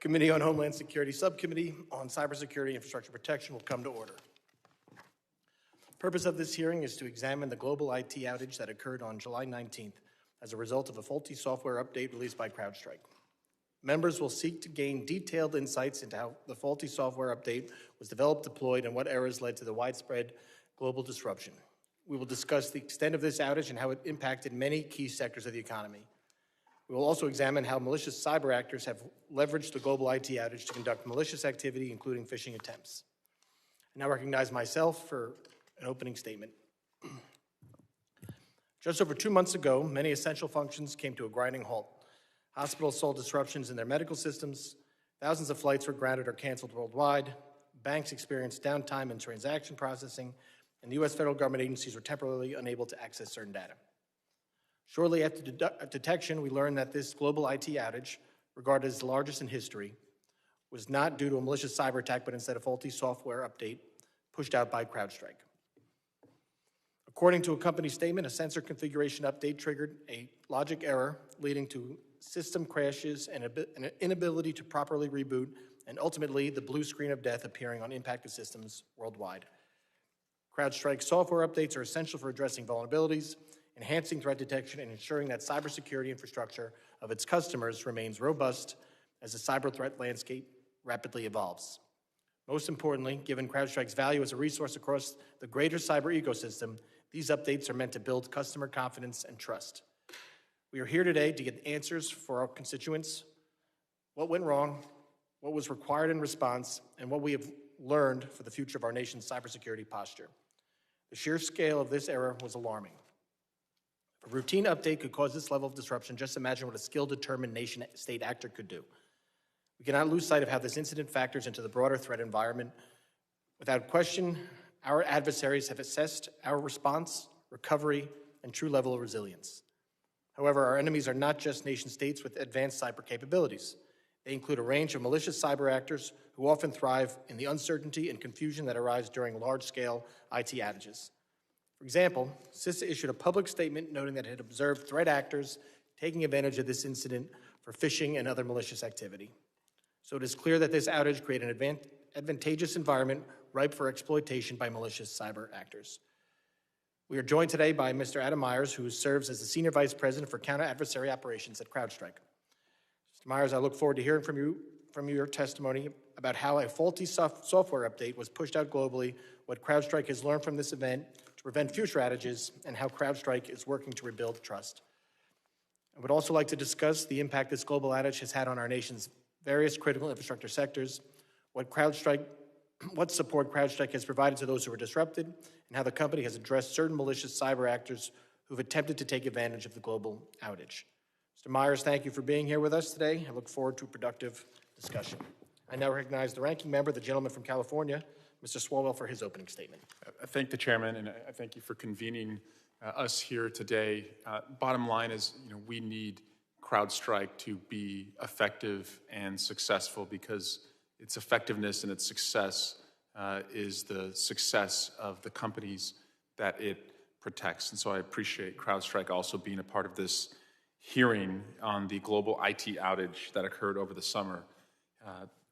Committee on Homeland Security Subcommittee on Cybersecurity Infrastructure Protection will come to order. The purpose of this hearing is to examine the global IT outage that occurred on July 19th as a result of a faulty software update released by CrowdStrike. Members will seek to gain detailed insights into how the faulty software update was developed, deployed, and what errors led to the widespread global disruption. We will discuss the extent of this outage and how it impacted many key sectors of the economy. We will also examine how malicious cyber actors have leveraged the global IT outage to conduct malicious activity, including phishing attempts. I now recognize myself for an opening statement. Just over 2 months ago, many essential functions came to a grinding halt. Hospitals saw disruptions in their medical systems, thousands of flights were grounded or canceled worldwide, banks experienced downtime in transaction processing, and the U.S. federal government agencies were temporarily unable to access certain data. Shortly after detection, we learned that this global IT outage, regarded as the largest in history, was not due to a malicious cyber attack, but instead a faulty software update pushed out by CrowdStrike. According to a company statement, a sensor configuration update triggered a logic error, leading to system crashes and an inability to properly reboot, and ultimately the blue screen of death appearing on impacted systems worldwide. CrowdStrike software updates are essential for addressing vulnerabilities, enhancing threat detection, and ensuring that cybersecurity infrastructure of its customers remains robust as the cyber threat landscape rapidly evolves. Most importantly, given CrowdStrike's value as a resource across the greater cyber ecosystem, these updates are meant to build customer confidence and trust. We are here today to get answers for our constituents, what went wrong, what was required in response, and what we have learned for the future of our nation's cybersecurity posture. The sheer scale of this error was alarming. If a routine update could cause this level of disruption, just imagine what a skill-determined nation-state actor could do. We cannot lose sight of how this incident factors into the broader threat environment. Without question, our adversaries have assessed our response, recovery, and true level of resilience. However, our enemies are not just nation-states with advanced cyber capabilities. They include a range of malicious cyber actors who often thrive in the uncertainty and confusion that arise during large-scale IT outages. For example, CISA issued a public statement noting that it had observed threat actors taking advantage of this incident for phishing and other malicious activity. So it is clear that this outage created an advantageous environment ripe for exploitation by malicious cyber actors. We are joined today by Mr. Adam Meyers, who serves as the Senior Vice President for Counter Adversary Operations at CrowdStrike. Mr. Meyers, I look forward to hearing from your testimony about how a faulty software update was pushed out globally, what CrowdStrike has learned from this event to prevent future outages, and how CrowdStrike is working to rebuild trust. I would also like to discuss the impact this global outage has had on our nation's various critical infrastructure sectors, what support CrowdStrike has provided to those who were disrupted, and how the company has addressed certain malicious cyber actors who've attempted to take advantage of the global outage. Mr. Meyers, thank you for being here with us today. I look forward to a productive discussion. I now recognize the ranking member, the gentleman from California, Mr. Swalwell, for his opening statement. I thank the chairman, and I thank you for convening us here today. Bottom line is, we need CrowdStrike to be effective and successful, because its effectiveness and its success is the success of the companies that it protects. And so I appreciate CrowdStrike also being a part of this hearing on the global IT outage that occurred over the summer.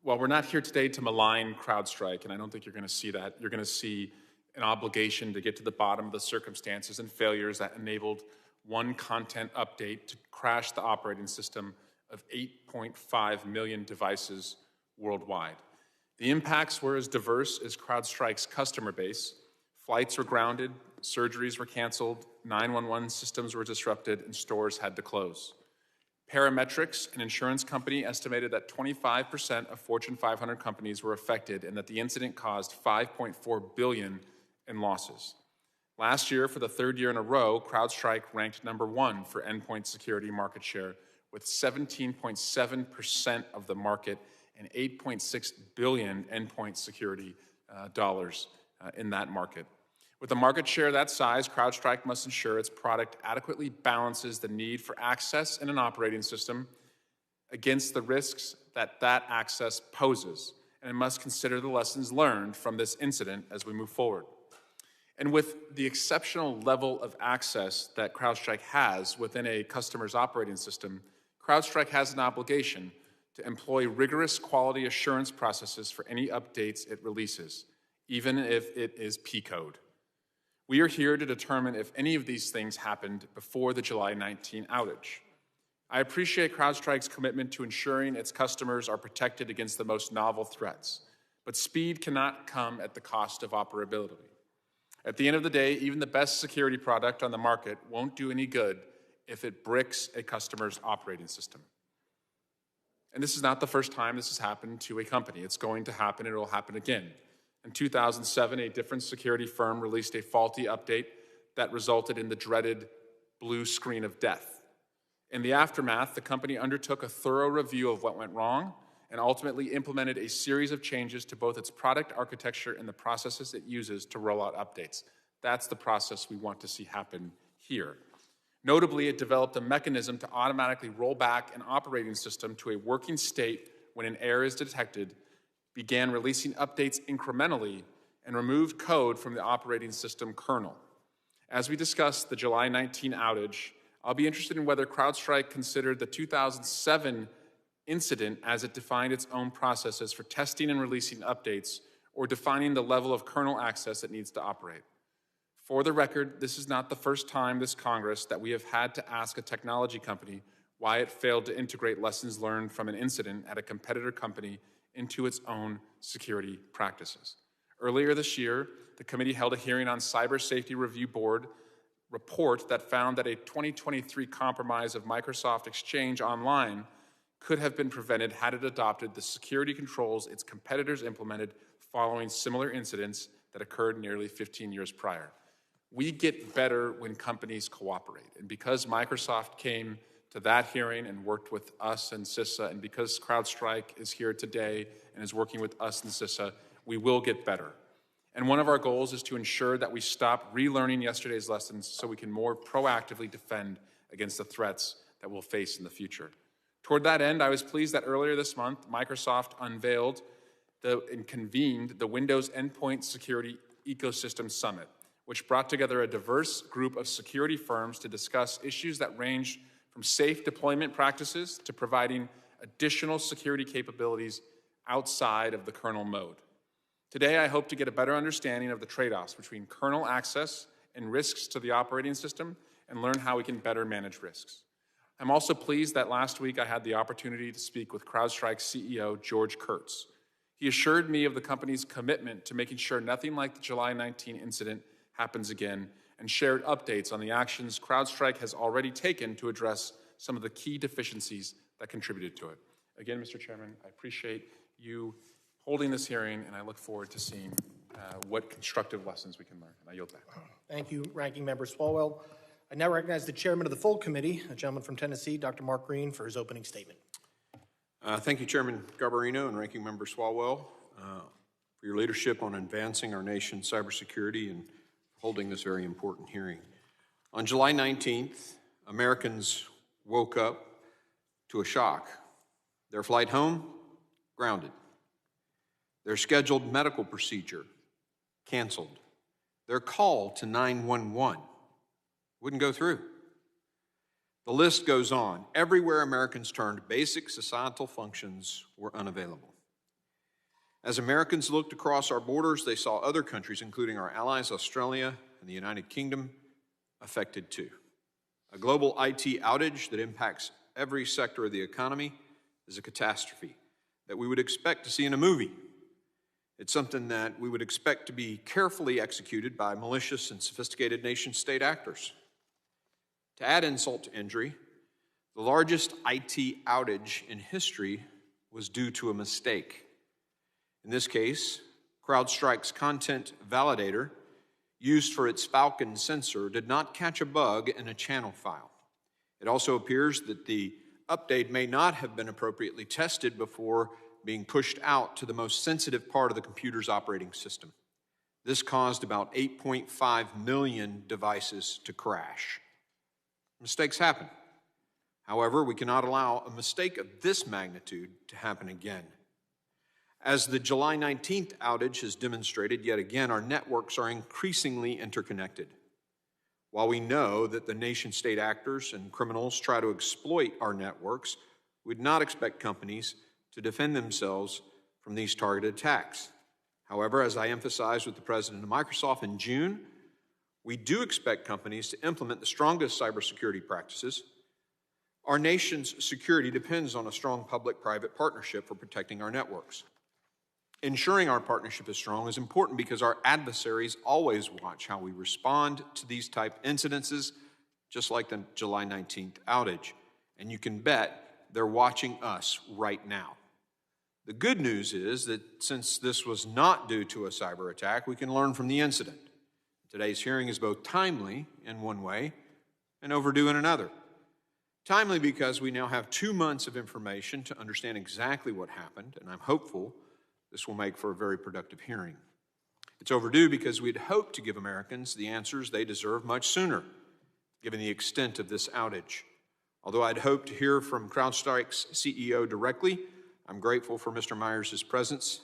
While we're not here today to malign CrowdStrike, and I don't think you're going to see that, you're going to see an obligation to get to the bottom of the circumstances and failures that enabled one content update to crash the operating system of 8.5 million devices worldwide. The impacts were as diverse as CrowdStrike's customer base. Flights were grounded, surgeries were canceled, 911 systems were disrupted, and stores had to close. Parametrics, an insurance company, estimated that 25% of Fortune 500 companies were affected and that the incident caused $5.4 billion in losses. Last year, for the third year in a row, CrowdStrike ranked #1 for endpoint security market share with 17.7% of the market and $8.6 billion endpoint security dollars in that market. With a market share that size, CrowdStrike must ensure its product adequately balances the need for access in an operating system against the risks that that access poses, and it must consider the lessons learned from this incident as we move forward. And with the exceptional level of access that CrowdStrike has within a customer's operating system, CrowdStrike has an obligation to employ rigorous quality assurance processes for any updates it releases, even if it is P code. We are here to determine if any of these things happened before the July 19 outage. I appreciate CrowdStrike's commitment to ensuring its customers are protected against the most novel threats, but speed cannot come at the cost of operability. At the end of the day, even the best security product on the market won't do any good if it bricks a customer's operating system. And this is not the first time this has happened to a company. It's going to happen, and it will happen again. In 2007, a different security firm released a faulty update that resulted in the dreaded blue screen of death. In the aftermath, the company undertook a thorough review of what went wrong and ultimately implemented a series of changes to both its product architecture and the processes it uses to roll out updates. That's the process we want to see happen here. Notably, it developed a mechanism to automatically roll back an operating system to a working state when an error is detected, began releasing updates incrementally, and removed code from the operating system kernel. As we discussed the July 19 outage, I'll be interested in whether CrowdStrike considered the 2007 incident as it defined its own processes for testing and releasing updates, or defining the level of kernel access it needs to operate. For the record, this is not the first time this Congress that we have had to ask a technology company why it failed to integrate lessons learned from an incident at a competitor company into its own security practices. Earlier this year, the committee held a hearing on Cybersecurity Review Board report that found that a 2023 compromise of Microsoft Exchange Online could have been prevented had it adopted the security controls its competitors implemented following similar incidents that occurred nearly 15 years prior. We get better when companies cooperate. And because Microsoft came to that hearing and worked with us and CISA, and because CrowdStrike is here today and is working with us and CISA, we will get better. And one of our goals is to ensure that we stop relearning yesterday's lessons so we can more proactively defend against the threats that we'll face in the future. Toward that end, I was pleased that earlier this month, Microsoft unveiled and convened the Windows Endpoint Security Ecosystem Summit, which brought together a diverse group of security firms to discuss issues that range from safe deployment practices to providing additional security capabilities outside of the kernel mode. Today, I hope to get a better understanding of the trade-offs between kernel access and risks to the operating system and learn how we can better manage risks. I'm also pleased that last week I had the opportunity to speak with CrowdStrike CEO George Kurtz. He assured me of the company's commitment to making sure nothing like the July 19 incident happens again, and shared updates on the actions CrowdStrike has already taken to address some of the key deficiencies that contributed to it. Again, Mr. Chairman, I appreciate you holding this hearing, and I look forward to seeing what constructive lessons we can learn. And I yield back. Thank you, Ranking Member Swalwell. I now recognize the chairman of the full committee, a gentleman from Tennessee, Dr. Mark Green, for his opening statement. Thank you, Chairman Garbarino and Ranking Member Swalwell, for your leadership on advancing our nation's cybersecurity and holding this very important hearing. On July 19th, Americans woke up to a shock. Their flight home, grounded. Their scheduled medical procedure, canceled. Their call to 911 wouldn't go through. The list goes on. Everywhere Americans turned, basic societal functions were unavailable. As Americans looked across our borders, they saw other countries, including our allies, Australia and the United Kingdom, affected too. A global IT outage that impacts every sector of the economy is a catastrophe that we would expect to see in a movie. It's something that we would expect to be carefully executed by malicious and sophisticated nation-state actors. To add insult to injury, the largest IT outage in history was due to a mistake. In this case, CrowdStrike's content validator, used for its Falcon sensor, did not catch a bug in a channel file. It also appears that the update may not have been appropriately tested before being pushed out to the most sensitive part of the computer's operating system. This caused about 8.5 million devices to crash. Mistakes happen. However, we cannot allow a mistake of this magnitude to happen again. As the July 19th outage has demonstrated, yet again, our networks are increasingly interconnected. While we know that the nation-state actors and criminals try to exploit our networks, we would not expect companies to defend themselves from these targeted attacks. However, as I emphasized with the president of Microsoft in June, we do expect companies to implement the strongest cybersecurity practices. Our nation's security depends on a strong public-private partnership for protecting our networks. Ensuring our partnership is strong is important because our adversaries always watch how we respond to these type incidences, just like the July 19th outage. And you can bet they're watching us right now. The good news is that since this was not due to a cyber attack, we can learn from the incident. Today's hearing is both timely in one way and overdue in another. Timely because we now have 2 months of information to understand exactly what happened, and I'm hopeful this will make for a very productive hearing. It's overdue because we'd hoped to give Americans the answers they deserve much sooner, given the extent of this outage. Although I'd hoped to hear from CrowdStrike's CEO directly, I'm grateful for Mr. Meyers' presence.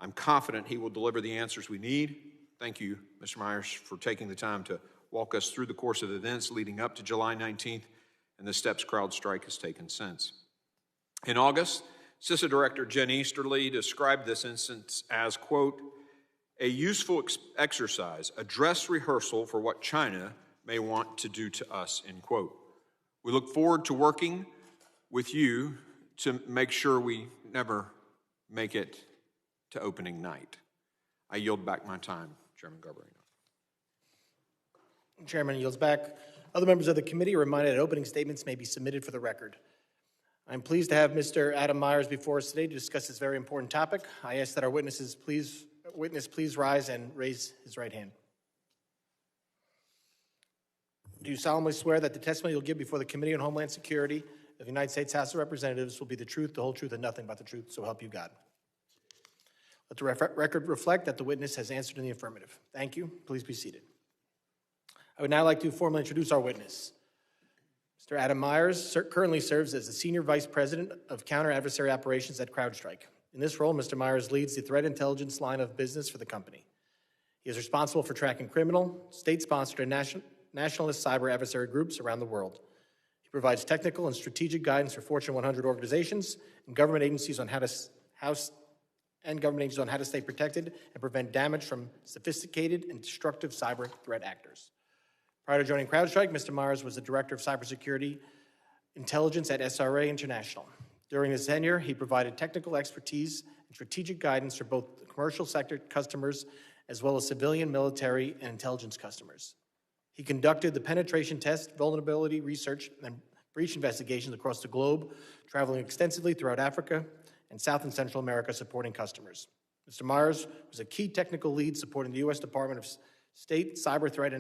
I'm confident he will deliver the answers we need. Thank you, Mr. Meyers, for taking the time to walk us through the course of events leading up to July 19th and the steps CrowdStrike has taken since. In August, CISA Director Jen Easterly described this instance as, quote, a useful exercise, a dress rehearsal for what China may want to do to us, end quote. We look forward to working with you to make sure we never make it to opening night. I yield back my time, Chairman Garbarino. Chairman yields back. Other members of the committee are reminded that opening statements may be submitted for the record. I'm pleased to have Mr. Adam Meyers before us today to discuss this very important topic. I ask that our witness please rise and raise his right hand. Do you solemnly swear that the testimony you'll give before the Committee on Homeland Security of the United States House of Representatives will be the truth, the whole truth, and nothing but the truth, so help you God? Let the record reflect that the witness has answered in the affirmative. Thank you. Please be seated. I would now like to formally introduce our witness. Mr. Adam Meyers currently serves as the Senior Vice President of Counter Adversary Operations at CrowdStrike. In this role, Mr. Meyers leads the threat intelligence line of business for the company. He is responsible for tracking criminal, state-sponsored, and nationalist cyber adversary groups around the world. He provides technical and strategic guidance for Fortune 100 organizations and government agencies on how to stay protected and prevent damage from sophisticated and destructive cyber threat actors. Prior to joining CrowdStrike, Mr. Meyers was the Director of Cybersecurity Intelligence at SRA International. During his tenure, he provided technical expertise and strategic guidance for both commercial sector customers as well as civilian, military, and intelligence customers. He conducted the penetration test, vulnerability research, and breach investigations across the globe, traveling extensively throughout Africa and South and Central America supporting customers. Mr. Meyers was a key technical lead supporting the U.S. Department of State Cyber Threat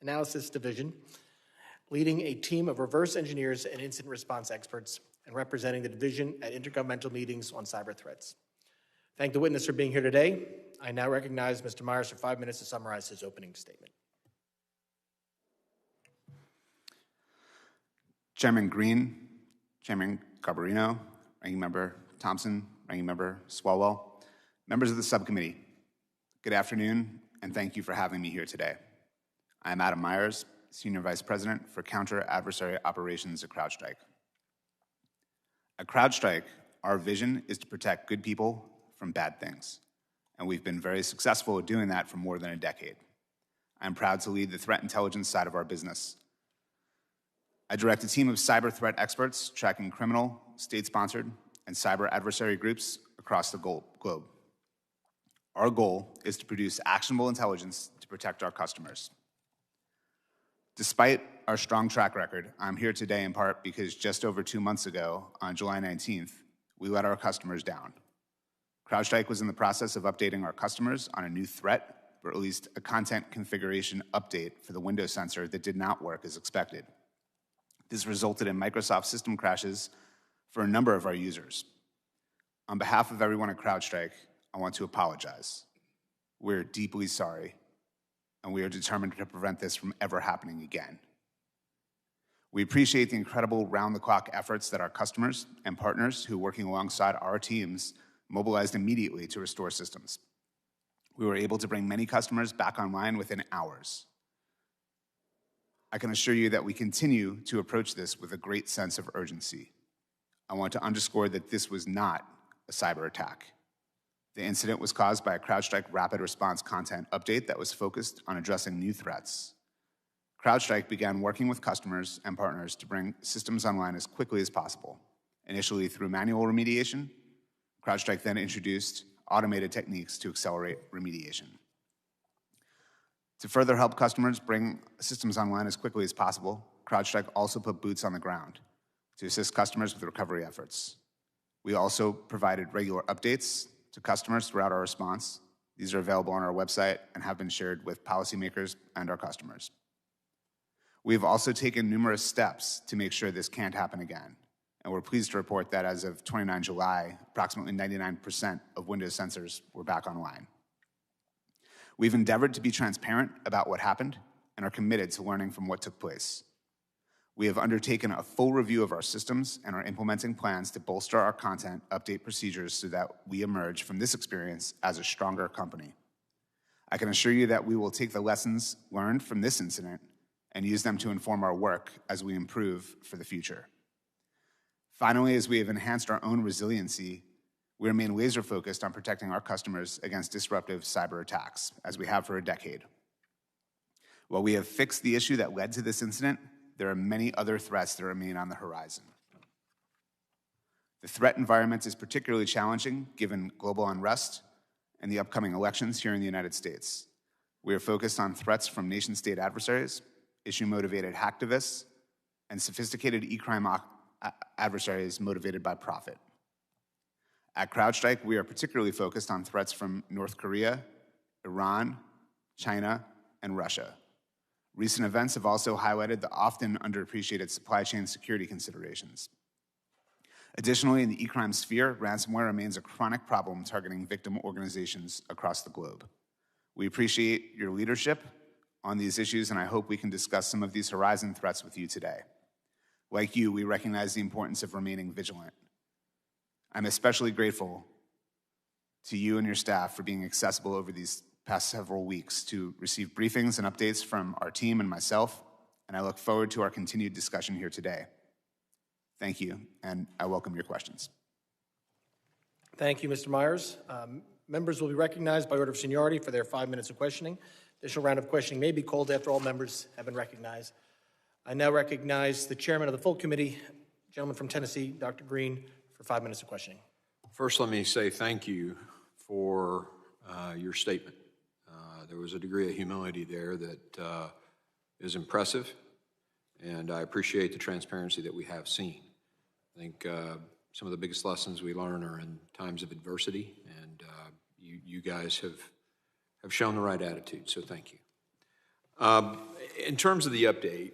Analysis Division, leading a team of reverse engineers and incident response experts, and representing the division at intergovernmental meetings on cyber threats. Thank the witness for being here today. I now recognize Mr. Meyers for 5 minutes to summarize his opening statement. Chairman Green, Chairman Garbarino, Ranking Member Thompson, Ranking Member Swalwell, members of the subcommittee, good afternoon, and thank you for having me here today. I am Adam Meyers, Senior Vice President for Counter Adversary Operations at CrowdStrike. At CrowdStrike, our vision is to protect good people from bad things, and we've been very successful at doing that for more than a decade. I'm proud to lead the threat intelligence side of our business. I direct a team of cyber threat experts tracking criminal, state-sponsored, and cyber adversary groups across the globe. Our goal is to produce actionable intelligence to protect our customers. Despite our strong track record, I'm here today in part because just over 2 months ago, on July 19th, we let our customers down. CrowdStrike was in the process of updating our customers on a new threat, but released a content configuration update for the Windows sensor that did not work as expected. This resulted in Microsoft system crashes for a number of our users. On behalf of everyone at CrowdStrike, I want to apologize. We're deeply sorry, and we are determined to prevent this from ever happening again. We appreciate the incredible round-the-clock efforts that our customers and partners who, working alongside our teams, mobilized immediately to restore systems. We were able to bring many customers back online within hours. I can assure you that we continue to approach this with a great sense of urgency. I want to underscore that this was not a cyber attack. The incident was caused by a CrowdStrike rapid response content update that was focused on addressing new threats. CrowdStrike began working with customers and partners to bring systems online as quickly as possible. Initially through manual remediation, CrowdStrike then introduced automated techniques to accelerate remediation. To further help customers bring systems online as quickly as possible, CrowdStrike also put boots on the ground to assist customers with recovery efforts. We also provided regular updates to customers throughout our response. These are available on our website and have been shared with policymakers and our customers. We have also taken numerous steps to make sure this can't happen again. And we're pleased to report that as of 29 July, approximately 99% of Windows sensors were back online. We've endeavored to be transparent about what happened and are committed to learning from what took place. We have undertaken a full review of our systems and are implementing plans to bolster our content update procedures so that we emerge from this experience as a stronger company. I can assure you that we will take the lessons learned from this incident and use them to inform our work as we improve for the future. Finally, as we have enhanced our own resiliency, we remain laser-focused on protecting our customers against disruptive cyber attacks, as we have for a decade. While we have fixed the issue that led to this incident, there are many other threats that remain on the horizon. The threat environment is particularly challenging given global unrest and the upcoming elections here in the United States. We are focused on threats from nation-state adversaries, issue-motivated hacktivists, and sophisticated e-crime adversaries motivated by profit. At CrowdStrike, we are particularly focused on threats from North Korea, Iran, China, and Russia. Recent events have also highlighted the often underappreciated supply chain security considerations. Additionally, in the e-crime sphere, ransomware remains a chronic problem targeting victim organizations across the globe. We appreciate your leadership on these issues, and I hope we can discuss some of these horizon threats with you today. Like you, we recognize the importance of remaining vigilant. I'm especially grateful to you and your staff for being accessible over these past several weeks to receive briefings and updates from our team and myself, and I look forward to our continued discussion here today. Thank you, and I welcome your questions. Thank you, Mr. Meyers. Members will be recognized by order of seniority for their 5 minutes of questioning. Additional round of questioning may be called after all members have been recognized. I now recognize the chairman of the full committee, gentleman from Tennessee, Dr. Green, for 5 minutes of questioning. First, let me say thank you for your statement. There was a degree of humility there that is impressive, and I appreciate the transparency that we have seen. I think some of the biggest lessons we learn are in times of adversity, and you guys have shown the right attitude, so thank you. In terms of the update,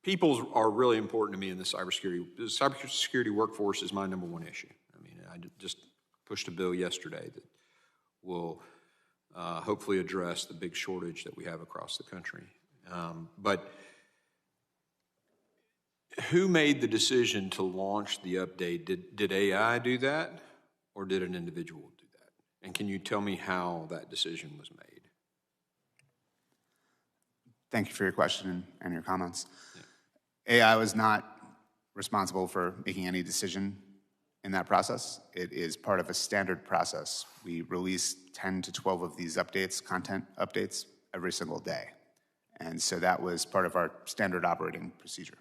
people are really important to me in the cybersecurity. The cybersecurity workforce is my number one issue. I mean, I just pushed a bill yesterday that will hopefully address the big shortage that we have across the country. But who made the decision to launch the update? Did AI do that, or did an individual do that? And can you tell me how that decision was made? Thank you for your question and your comments. Yeah. AI was not responsible for making any decision in that process. It is part of a standard process. We release 10 to 12 of these updates, content updates, every single day. And so that was part of our standard operating procedure.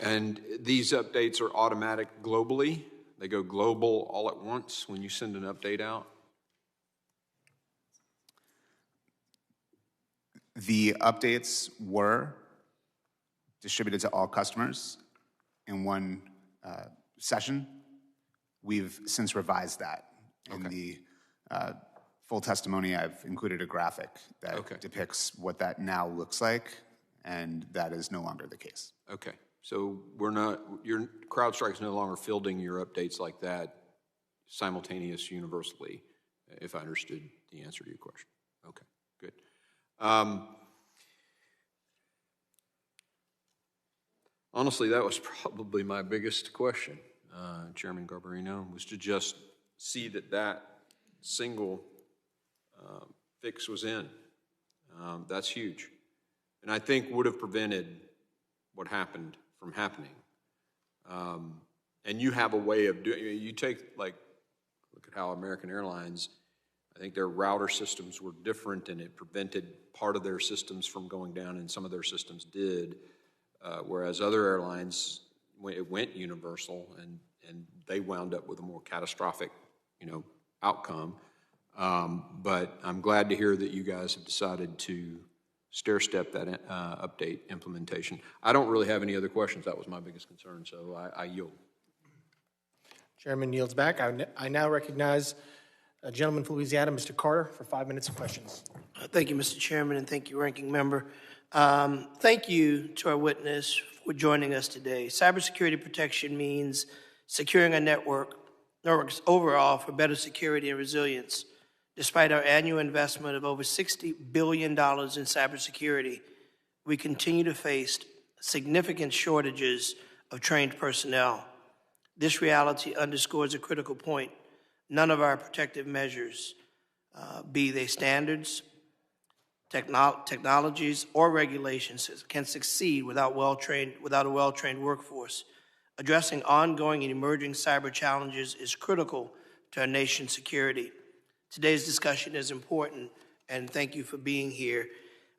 And these updates are automatic globally? They go global all at once when you send an update out? The updates were distributed to all customers in one session. We've since revised that. In the full testimony, I've included a graphic that depicts what that now looks like, and that is no longer the case. Okay. So your CrowdStrike is no longer fielding your updates like that simultaneous universally, if I understood the answer to your question. Okay, good. Honestly, that was probably my biggest question, Chairman Garbarino, was to just see that single fix was in. That's huge. And I think would have prevented what happened from happening. And you have a way of doing, you take, like, look at how American Airlines, I think their router systems were different and it prevented part of their systems from going down and some of their systems did, whereas other airlines, it went universal and they wound up with a more catastrophic, outcome. But I'm glad to hear that you guys have decided to stair-step that update implementation. I don't really have any other questions. That was my biggest concern, so I yield. Chairman yields back. I now recognize a gentleman from Louisiana, Mr. Carter, for 5 minutes of questions. Thank you, Mr. Chairman, and thank you, Ranking Member. Thank you to our witness for joining us today. Cybersecurity protection means securing a networks overall for better security and resilience. Despite our annual investment of over $60 billion in cybersecurity, we continue to face significant shortages of trained personnel. This reality underscores a critical point. None of our protective measures, be they standards, technologies, or regulations, can succeed without a well-trained workforce. Addressing ongoing and emerging cyber challenges is critical to our nation's security. Today's discussion is important, and thank you for being here.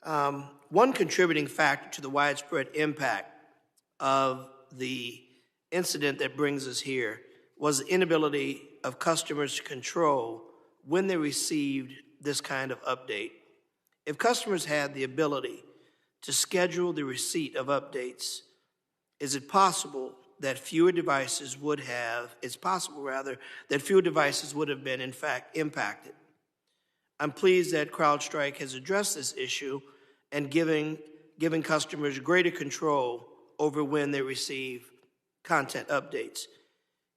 One contributing factor to the widespread impact of the incident that brings us here was the inability of customers to control when they received this kind of update. If customers had the ability to schedule the receipt of updates, is it possible that fewer devices would have, that fewer devices would have been, in fact, impacted? I'm pleased that CrowdStrike has addressed this issue and giving customers greater control over when they receive content updates.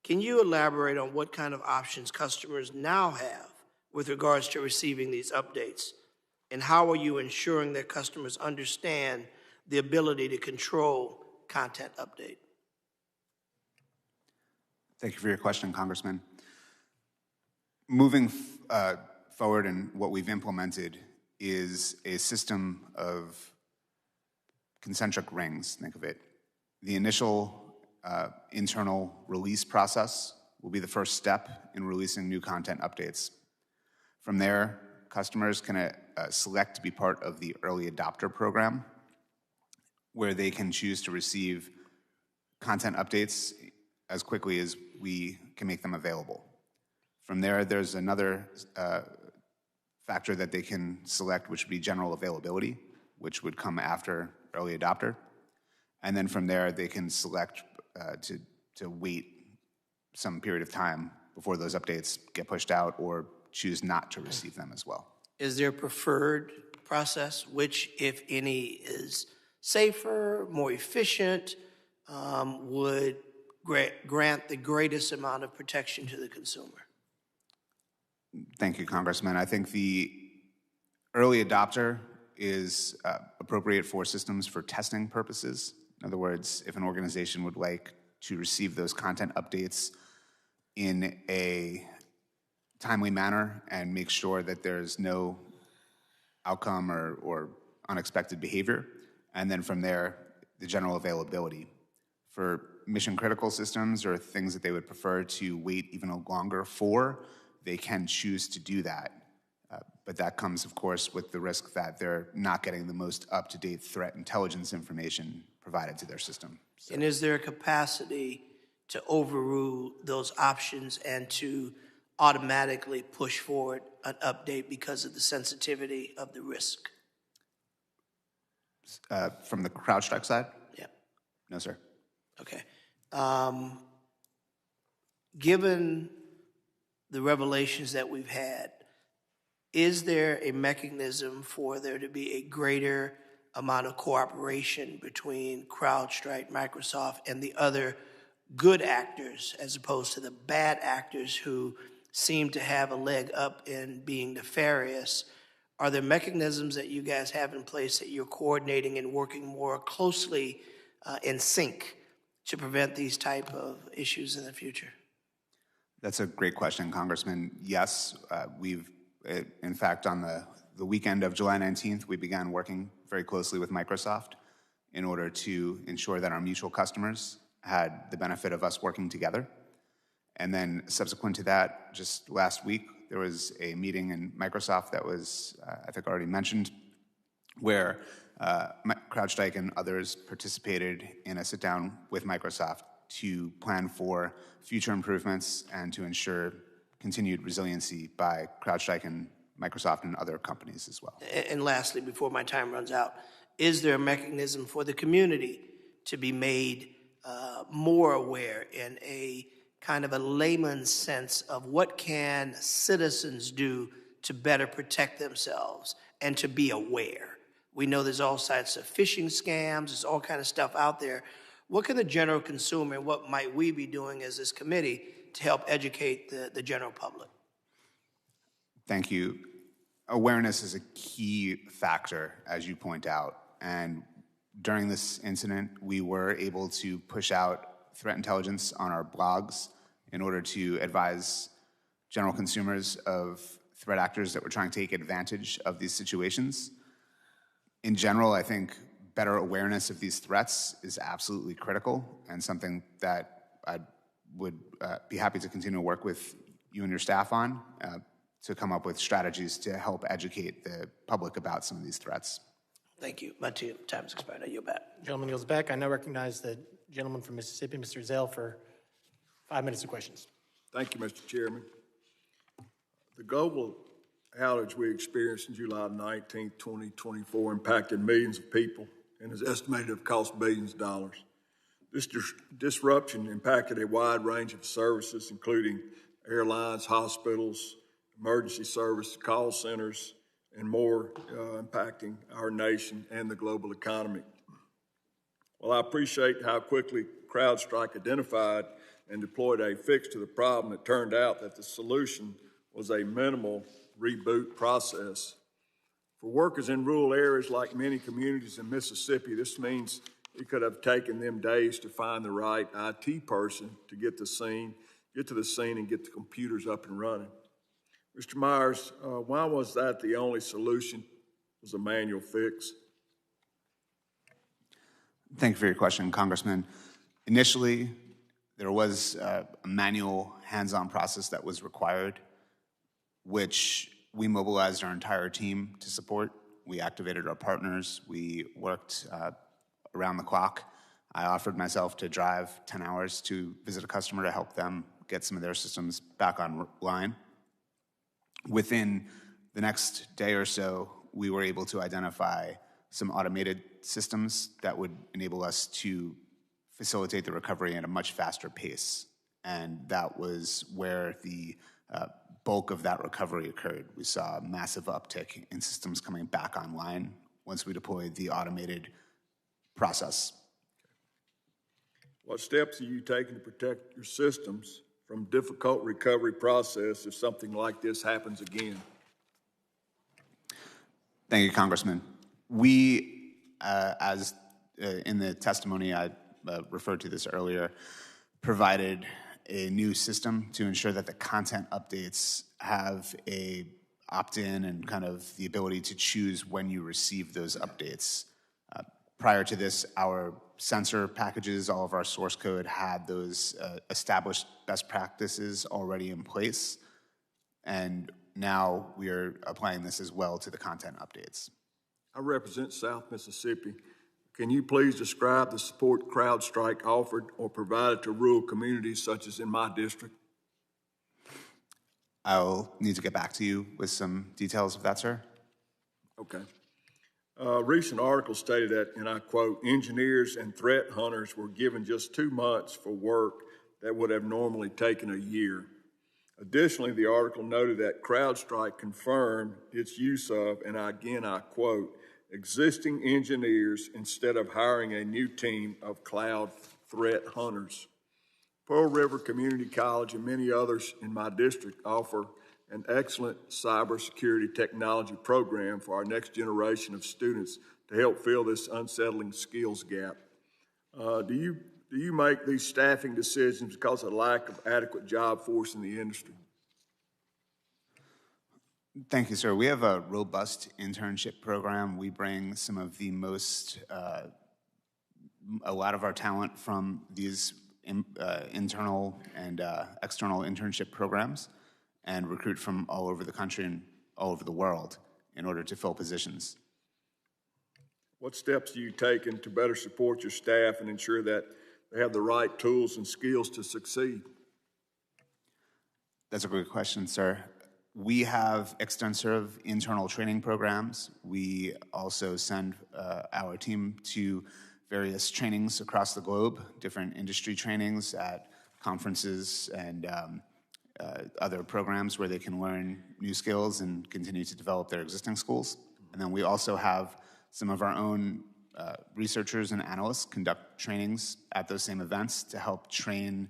Can you elaborate on what kind of options customers now have with regards to receiving these updates? And how are you ensuring that customers understand the ability to control content update? Thank you for your question, Congressman. Moving forward, and what we've implemented is a system of concentric rings, think of it. The initial internal release process will be the first step in releasing new content updates. From there, customers can select to be part of the early adopter program, where they can choose to receive content updates as quickly as we can make them available. From there, there's another factor that they can select, which would be general availability, which would come after early adopter. And then from there, they can select to wait some period of time before those updates get pushed out, or choose not to receive them as well. Is there a preferred process, which, if any, is safer, more efficient, would grant the greatest amount of protection to the consumer? Thank you, Congressman. I think the early adopter is appropriate for systems for testing purposes. In other words, if an organization would like to receive those content updates in a timely manner and make sure that there's no outcome or unexpected behavior, and then from there, the general availability. For mission-critical systems or things that they would prefer to wait even longer for, they can choose to do that. But that comes, of course, with the risk that they're not getting the most up-to-date threat intelligence information provided to their system. So. And is there a capacity to overrule those options and to automatically push forward an update because of the sensitivity of the risk? From the CrowdStrike side? Yeah. No, sir. Okay. Given the revelations that we've had, is there a mechanism for there to be a greater amount of cooperation between CrowdStrike, Microsoft, and the other good actors, as opposed to the bad actors who seem to have a leg up in being nefarious? Are there mechanisms that you guys have in place that you're coordinating and working more closely in sync to prevent these type of issues in the future? That's a great question, Congressman. Yes, we've, in fact, on the weekend of July 19th, we began working very closely with Microsoft in order to ensure that our mutual customers had the benefit of us working together. And then subsequent to that, just last week, there was a meeting in Microsoft that was, I think, already mentioned, where CrowdStrike and others participated in a sit-down with Microsoft to plan for future improvements and to ensure continued resiliency by CrowdStrike and Microsoft and other companies as well. And lastly, before my time runs out, is there a mechanism for the community to be made more aware in a kind of a layman's sense of what can citizens do to better protect themselves and to be aware? We know there's all sorts of phishing scams, there's all kind of stuff out there. What can the general consumer, and what might we be doing as this committee to help educate the general public? Thank you. Awareness is a key factor, as you point out. And during this incident, we were able to push out threat intelligence on our blogs in order to advise general consumers of threat actors that were trying to take advantage of these situations. In general, I think better awareness of these threats is absolutely critical and something that I would be happy to continue to work with you and your staff on to come up with strategies to help educate the public about some of these threats. Thank you. My time's expired. I yield back. Gentleman yields back. I now recognize the gentleman from Mississippi, Mr. Zell, for 5 minutes of questions. Thank you, Mr. Chairman. The global outage we experienced in July 19, 2024 impacted millions of people and is estimated to have cost billions of dollars. This disruption impacted a wide range of services, including airlines, hospitals, emergency service, call centers, and more, impacting our nation and the global economy. Well, I appreciate how quickly CrowdStrike identified and deployed a fix to the problem. It turned out that the solution was a minimal reboot process. For workers in rural areas like many communities in Mississippi, this means it could have taken them days to find the right IT person to get to the scene and get the computers up and running. Mr. Meyers, why was that the only solution, was a manual fix? Thank you for your question, Congressman. Initially, there was a manual hands-on process that was required, which we mobilized our entire team to support. We activated our partners. We worked around the clock. I offered myself to drive 10 hours to visit a customer to help them get some of their systems back online. Within the next day or so, we were able to identify some automated systems that would enable us to facilitate the recovery at a much faster pace. And that was where the bulk of that recovery occurred. We saw a massive uptick in systems coming back online once we deployed the automated process. What steps are you taking to protect your systems from difficult recovery process if something like this happens again? Thank you, Congressman. We, as in the testimony I referred to this earlier, provided a new system to ensure that the content updates have a opt-in and kind of the ability to choose when you receive those updates. Prior to this, our sensor packages, all of our source code had those established best practices already in place. And now we are applying this as well to the content updates. I represent South Mississippi. Can you please describe the support CrowdStrike offered or provided to rural communities such as in my district? I'll need to get back to you with some details of that, sir. Okay. A recent article stated that, and I quote, engineers and threat hunters were given just 2 months for work that would have normally taken a year. Additionally, the article noted that CrowdStrike confirmed its use of, and again I quote, existing engineers instead of hiring a new team of cloud threat hunters. Pearl River Community College and many others in my district offer an excellent cybersecurity technology program for our next generation of students to help fill this unsettling skills gap. Do you make these staffing decisions because of lack of adequate job force in the industry? Thank you, sir. We have a robust internship program. We bring some of the most a lot of our talent from these internal and external internship programs and recruit from all over the country and all over the world in order to fill positions. What steps do you take to better support your staff and ensure that they have the right tools and skills to succeed? That's a great question, sir. We have extensive internal training programs. We also send our team to various trainings across the globe, different industry trainings at conferences and other programs where they can learn new skills and continue to develop their existing skills. And then we also have some of our own researchers and analysts conduct trainings at those same events to help train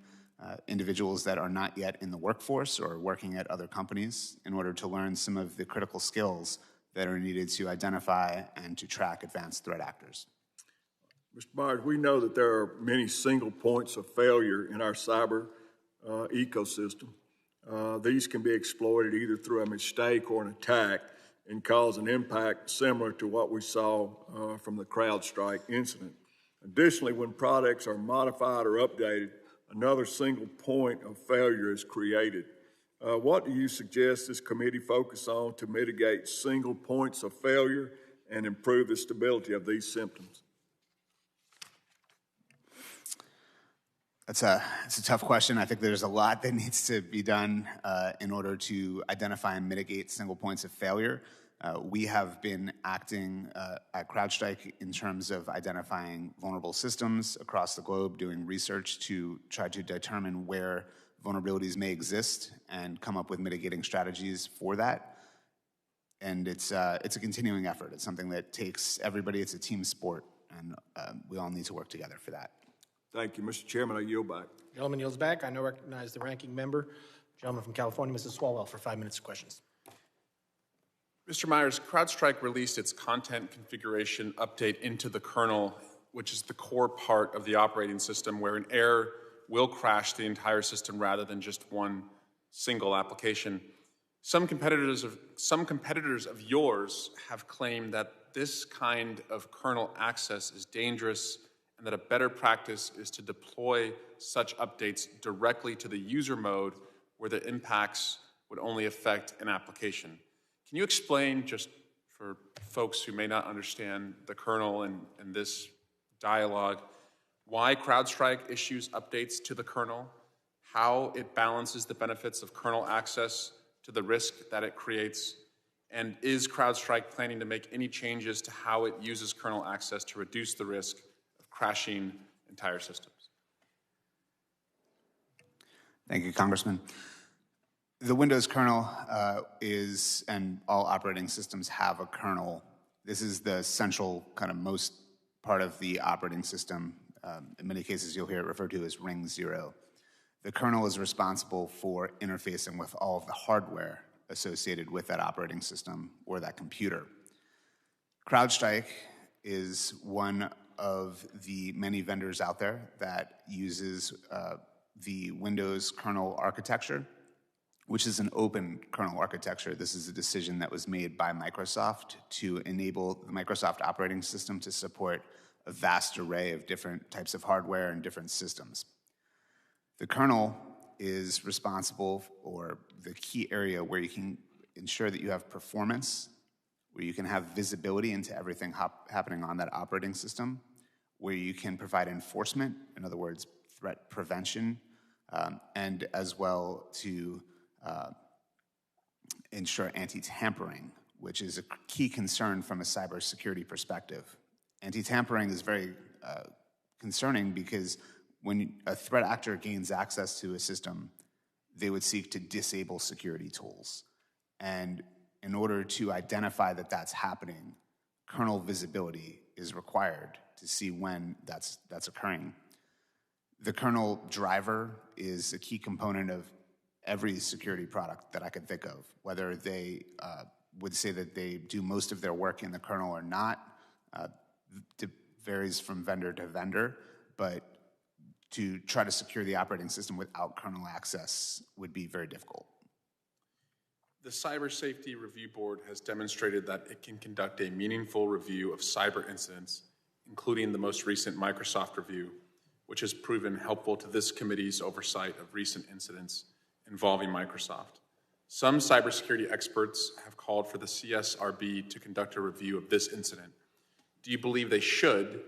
individuals that are not yet in the workforce or working at other companies in order to learn some of the critical skills that are needed to identify and to track advanced threat actors. Mr. Meyers, we know that there are many single points of failure in our cyber ecosystem. These can be exploited either through a mistake or an attack and cause an impact similar to what we saw from the CrowdStrike incident. Additionally, when products are modified or updated, another single point of failure is created. What do you suggest this committee focus on to mitigate single points of failure and improve the stability of these systems? It's a tough question. I think there's a lot that needs to be done in order to identify and mitigate single points of failure. We have been acting at CrowdStrike in terms of identifying vulnerable systems across the globe, doing research to try to determine where vulnerabilities may exist and come up with mitigating strategies for that. And it's a continuing effort. It's something that takes everybody. It's a team sport, and we all need to work together for that. Thank you. Mr. Chairman, I yield back. Gentleman yields back. I now recognize the ranking member, gentleman from California, Mrs. Swalwell, for 5 minutes of questions. Mr. Meyers, CrowdStrike released its content configuration update into the kernel, which is the core part of the operating system, where an error will crash the entire system rather than just one single application. Some competitors of yours have claimed that this kind of kernel access is dangerous and that a better practice is to deploy such updates directly to the user mode where the impacts would only affect an application. Can you explain, just for folks who may not understand the kernel and this dialogue, why CrowdStrike issues updates to the kernel, how it balances the benefits of kernel access to the risk that it creates, and is CrowdStrike planning to make any changes to how it uses kernel access to reduce the risk of crashing entire systems? Thank you, Congressman. The Windows kernel is, and all operating systems have a kernel. This is the central kind of most part of the operating system. In many cases, you'll hear it referred to as ring 0. The kernel is responsible for interfacing with all of the hardware associated with that operating system or that computer. CrowdStrike is one of the many vendors out there that uses the Windows kernel architecture, which is an open kernel architecture. This is a decision that was made by Microsoft to enable the Microsoft operating system to support a vast array of different types of hardware and different systems. The kernel is responsible, or the key area where you can ensure that you have performance, where you can have visibility into everything happening on that operating system, where you can provide enforcement, in other words, threat prevention, and as well to ensure anti-tampering, which is a key concern from a cybersecurity perspective. Anti-tampering is very concerning because when a threat actor gains access to a system, they would seek to disable security tools. And in order to identify that that's happening, kernel visibility is required to see when that's occurring. The kernel driver is a key component of every security product that I could think of, whether they would say that they do most of their work in the kernel or not. It varies from vendor to vendor, but to try to secure the operating system without kernel access would be very difficult. The Cybersafety Review Board has demonstrated that it can conduct a meaningful review of cyber incidents, including the most recent Microsoft review, which has proven helpful to this committee's oversight of recent incidents involving Microsoft. Some cybersecurity experts have called for the CSRB to conduct a review of this incident. Do you believe they should?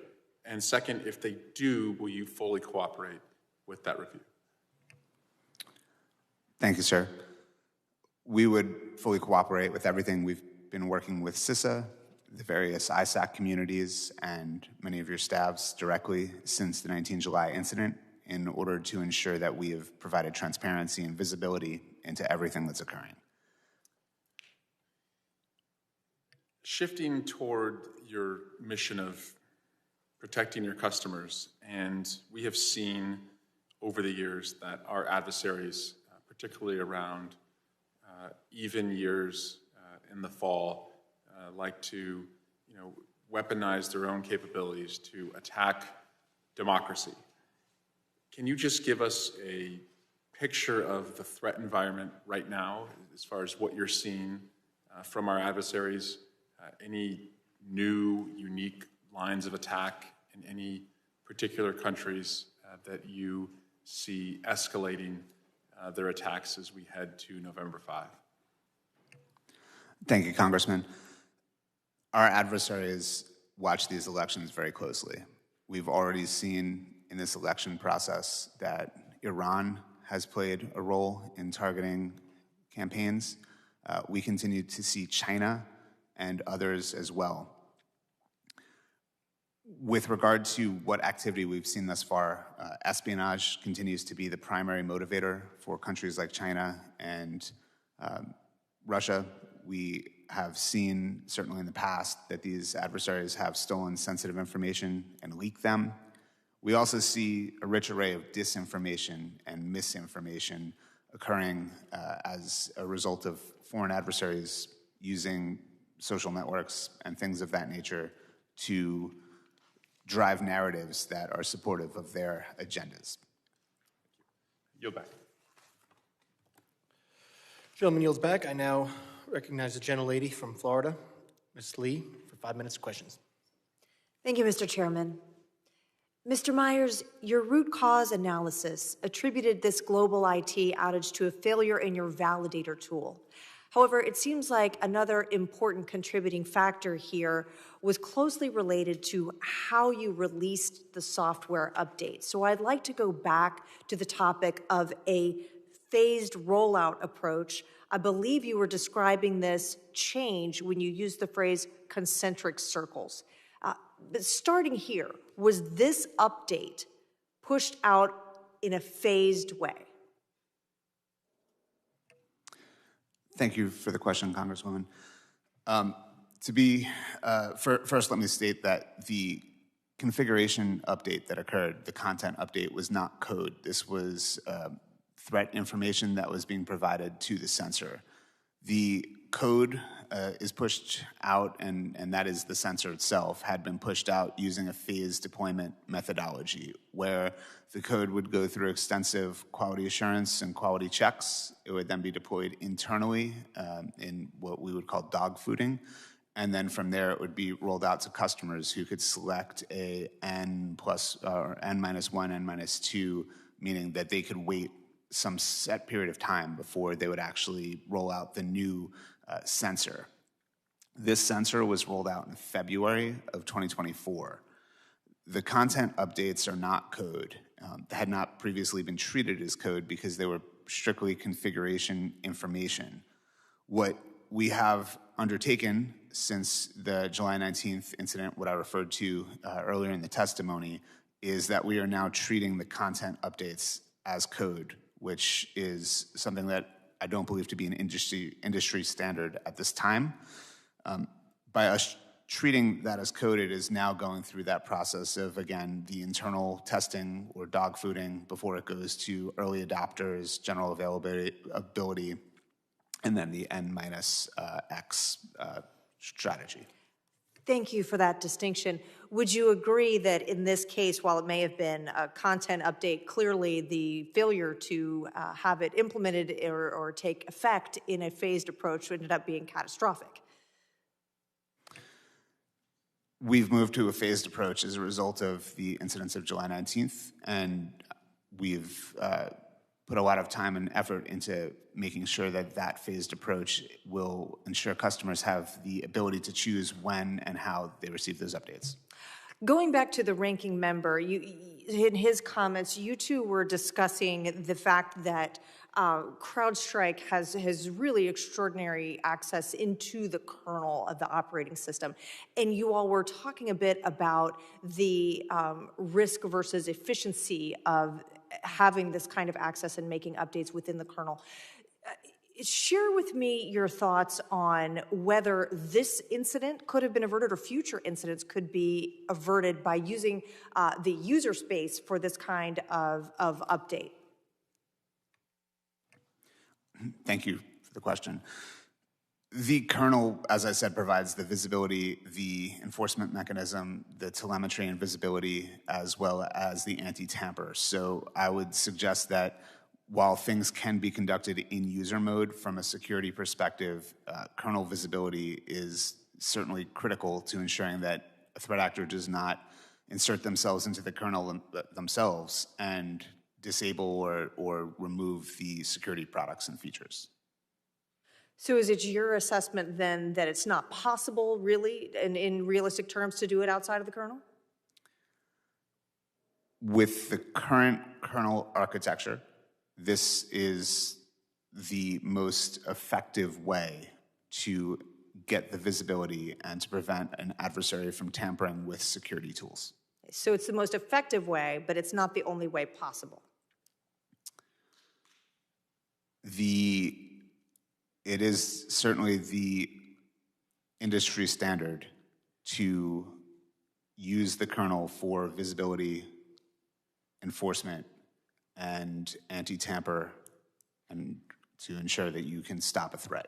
And second, if they do, will you fully cooperate with that review? Thank you, sir. We would fully cooperate with everything. We've been working with CISA, the various ISAC communities, and many of your staffs directly since the 19 July incident in order to ensure that we have provided transparency and visibility into everything that's occurring. Shifting toward your mission of protecting your customers, and we have seen over the years that our adversaries, particularly around even years in the fall, like to weaponize their own capabilities to attack democracy. Can you just give us a picture of the threat environment right now as far as what you're seeing from our adversaries? Any new, unique lines of attack in any particular countries that you see escalating their attacks as we head to November 5? Thank you, Congressman. Our adversaries watch these elections very closely. We've already seen in this election process that Iran has played a role in targeting campaigns. We continue to see China and others as well. With regard to what activity we've seen thus far, espionage continues to be the primary motivator for countries like China and Russia. We have seen, certainly in the past, that these adversaries have stolen sensitive information and leaked them. We also see a rich array of disinformation and misinformation occurring as a result of foreign adversaries using social networks and things of that nature to drive narratives that are supportive of their agendas. Yield back. Gentleman yields back. I now recognize the gentlelady from Florida, Ms. Lee, for 5 minutes of questions. Thank you, Mr. Chairman. Mr. Meyers, your root cause analysis attributed this global IT outage to a failure in your validator tool. However, it seems like another important contributing factor here was closely related to how you released the software update. So I'd like to go back to the topic of a phased rollout approach. I believe you were describing this change when you used the phrase concentric circles. But starting here, was this update pushed out in a phased way? Thank you for the question, Congresswoman. First, let me state that the configuration update that occurred, the content update, was not code. This was threat information that was being provided to the sensor. The code is pushed out, and that is the sensor itself, had been pushed out using a phased deployment methodology where the code would go through extensive quality assurance and quality checks. It would then be deployed internally in what we would call dog fooding. And then from there, it would be rolled out to customers who could select a N+1, N-2, meaning that they could wait some set period of time before they would actually roll out the new sensor. This sensor was rolled out in February of 2024. The content updates are not code. They had not previously been treated as code because they were strictly configuration information. What we have undertaken since the July 19th incident, what I referred to earlier in the testimony, is that we are now treating the content updates as code, which is something that I don't believe to be an industry standard at this time. By us treating that as code, it is now going through that process of, again, the internal testing or dog fooding before it goes to early adopters, general availability, and then the N-X strategy. Thank you for that distinction. Would you agree that in this case, while it may have been a content update, clearly the failure to have it implemented or take effect in a phased approach ended up being catastrophic? We've moved to a phased approach as a result of the incidents of July 19th, and we've put a lot of time and effort into making sure that that phased approach will ensure customers have the ability to choose when and how they receive those updates. Going back to the ranking member, in his comments, you two were discussing the fact that CrowdStrike has really extraordinary access into the kernel of the operating system. And you all were talking a bit about the risk versus efficiency of having this kind of access and making updates within the kernel. Share with me your thoughts on whether this incident could have been averted or future incidents could be averted by using the user space for this kind of update. Thank you for the question. The kernel, as I said, provides the visibility, the enforcement mechanism, the telemetry and visibility, as well as the anti-tamper. So I would suggest that while things can be conducted in user mode from a security perspective, kernel visibility is certainly critical to ensuring that a threat actor does not insert themselves into the kernel themselves and disable or remove the security products and features. So is it your assessment then that it's not possible really, in realistic terms, to do it outside of the kernel? With the current kernel architecture, this is the most effective way to get the visibility and to prevent an adversary from tampering with security tools. So it's the most effective way, but it's not the only way possible. It is certainly the industry standard to use the kernel for visibility, enforcement, and anti-tamper, and to ensure that you can stop a threat.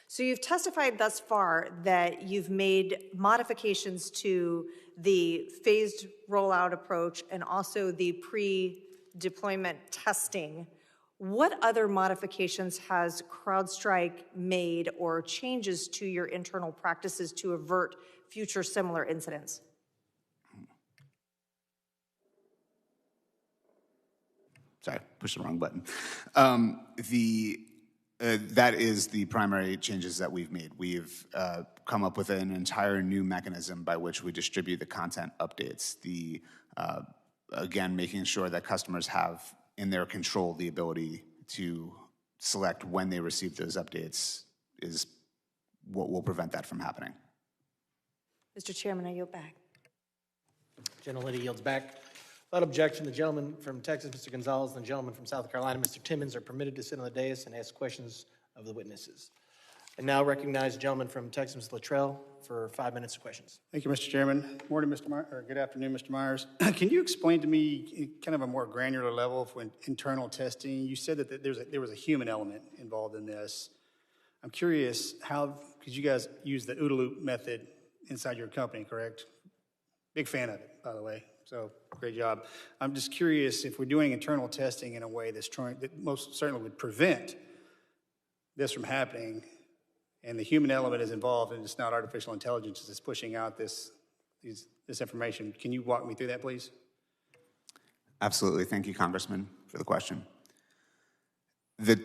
So you've testified thus far that you've made modifications to the phased rollout approach and also the pre-deployment testing. What other modifications has CrowdStrike made or changes to your internal practices to avert future similar incidents? Sorry, pushed the wrong button. That is the primary changes that we've made. We've come up with an entire new mechanism by which we distribute the content updates. Again, making sure that customers have in their control the ability to select when they receive those updates is what will prevent that from happening. Mr. Chairman, I yield back. Gentlelady yields back. Without objection, the gentleman from Texas, Mr. Gonzalez, and the gentleman from South Carolina, Mr. Timmons, are permitted to sit on the dais and ask questions of the witnesses. I now recognize the gentleman from Texas, Ms. Luttrell, for 5 minutes of questions. Thank you, Mr. Chairman. Morning, Mr. Myers, or good afternoon, Mr. Myers. Can you explain to me, kind of a more granular level for internal testing? You said that there was a human element involved in this. I'm curious how, because you guys use the OODA loop method inside your company, correct? Big fan of it, by the way. So great job. I'm just curious if we're doing internal testing in a way that most certainly would prevent this from happening, and the human element is involved, and it's not artificial intelligence that's pushing out this information. Can you walk me through that, please? Absolutely. Thank you, Congressman, for the question. The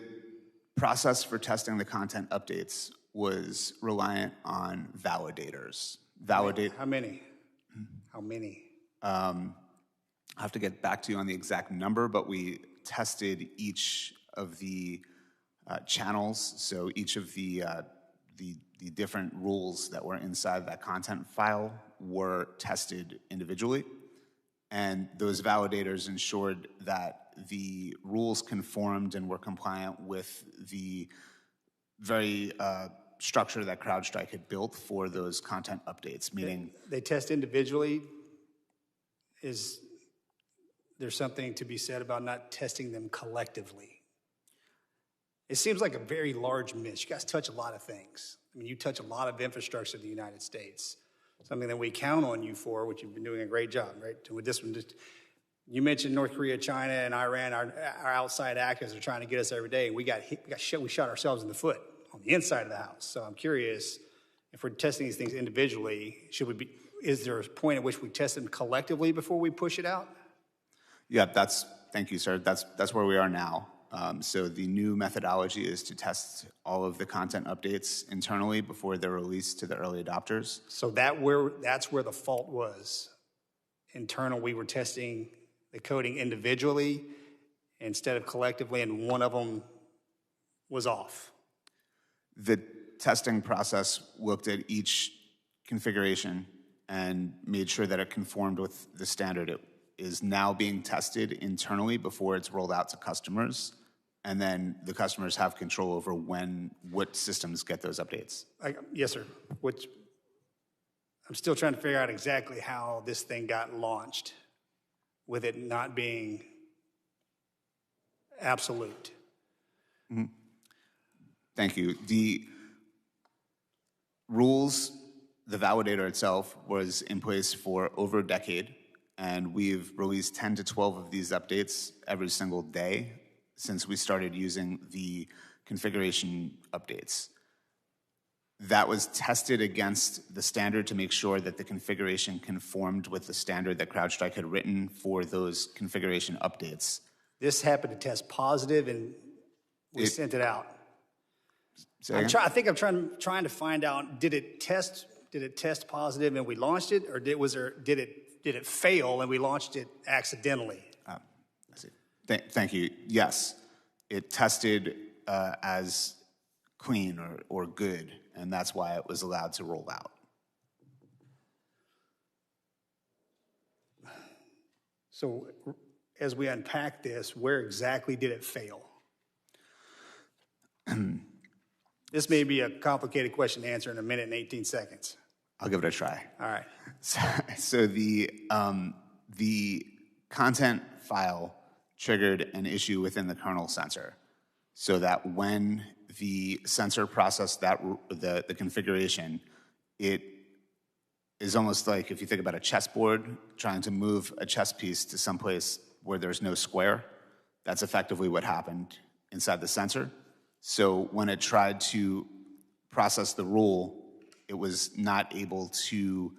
process for testing the content updates was reliant on validators. How many? How many? I'll have to get back to you on the exact number, but we tested each of the channels, so each of the different rules that were inside that content file were tested individually, and those validators ensured that the rules conformed and were compliant with the very structure that CrowdStrike had built for those content updates, meaning... They test individually. Is there something to be said about not testing them collectively? It seems like a very large miss. You guys touch a lot of things. I mean, you touch a lot of infrastructure in the United States, something that we count on you for, which you've been doing a great job, right? With this one, you mentioned North Korea, China, and Iran. Our outside actors are trying to get us every day, and we shot ourselves in the foot on the inside of the house. So I'm curious, if we're testing these things individually, is there a point at which we test them collectively before we push it out? Yeah, thank you, sir. That's where we are now. So the new methodology is to test all of the content updates internally before they're released to the early adopters. So that's where the fault was. Internal, we were testing the coding individually instead of collectively, and one of them was off. The testing process looked at each configuration and made sure that it conformed with the standard. It is now being tested internally before it's rolled out to customers, and then the customers have control over what systems get those updates. Yes, sir. I'm still trying to figure out exactly how this thing got launched with it not being absolute. Mm-hmm. Thank you. The rules, the validator itself, was in place for over a decade, and we've released 10 to 12 of these updates every single day since we started using the configuration updates. That was tested against the standard to make sure that the configuration conformed with the standard that CrowdStrike had written for those configuration updates. This happened to test positive, and we sent it out. I think I'm trying to find out, did it test positive and we launched it, or did it fail and we launched it accidentally? I see. Thank you. Yes, it tested as clean or good, and that's why it was allowed to roll out. So as we unpack this, where exactly did it fail? This may be a complicated question to answer in a minute and 18 seconds. I'll give it a try. All right. So the content file triggered an issue within the kernel sensor, so that when the sensor processed the configuration, it is almost like if you think about a chessboard trying to move a chess piece to someplace where there's no square. That's effectively what happened inside the sensor. So when it tried to process the rule, it was not able to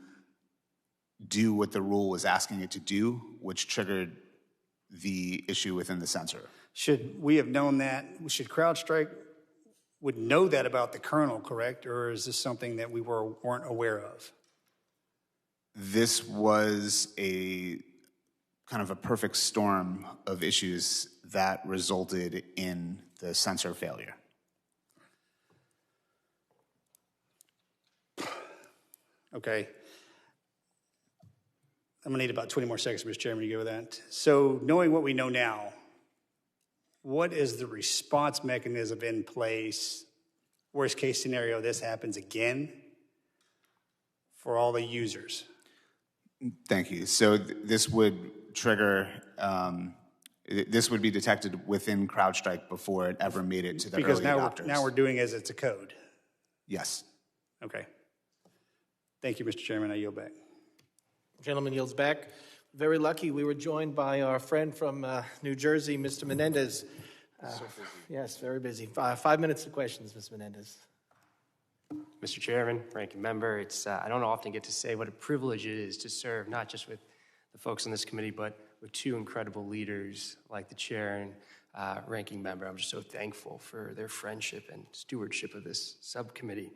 do what the rule was asking it to do, which triggered the issue within the sensor. Should we have known that? Should CrowdStrike would know that about the kernel, correct? Or is this something that we weren't aware of? This was a kind of a perfect storm of issues that resulted in the sensor failure. Okay. I'm gonna need about 20 more seconds, Mr. Chairman, to go with that. So knowing what we know now, what is the response mechanism in place? Worst case scenario, this happens again for all the users. Thank you. So this would trigger, this would be detected within CrowdStrike before it ever made it to the early adopters. Because now we're doing as it's a code. Yes. Okay. Thank you, Mr. Chairman. I yield back. Gentleman yields back. Very lucky we were joined by our friend from New Jersey, Mr. Menendez. So busy. Yes, very busy. 5 minutes to questions, Ms. Menendez. Mr. Chairman, Ranking Member, I don't often get to say what a privilege it is to serve not just with the folks on this committee, but with two incredible leaders like the Chair and Ranking Member. I'm just so thankful for their friendship and stewardship of this subcommittee.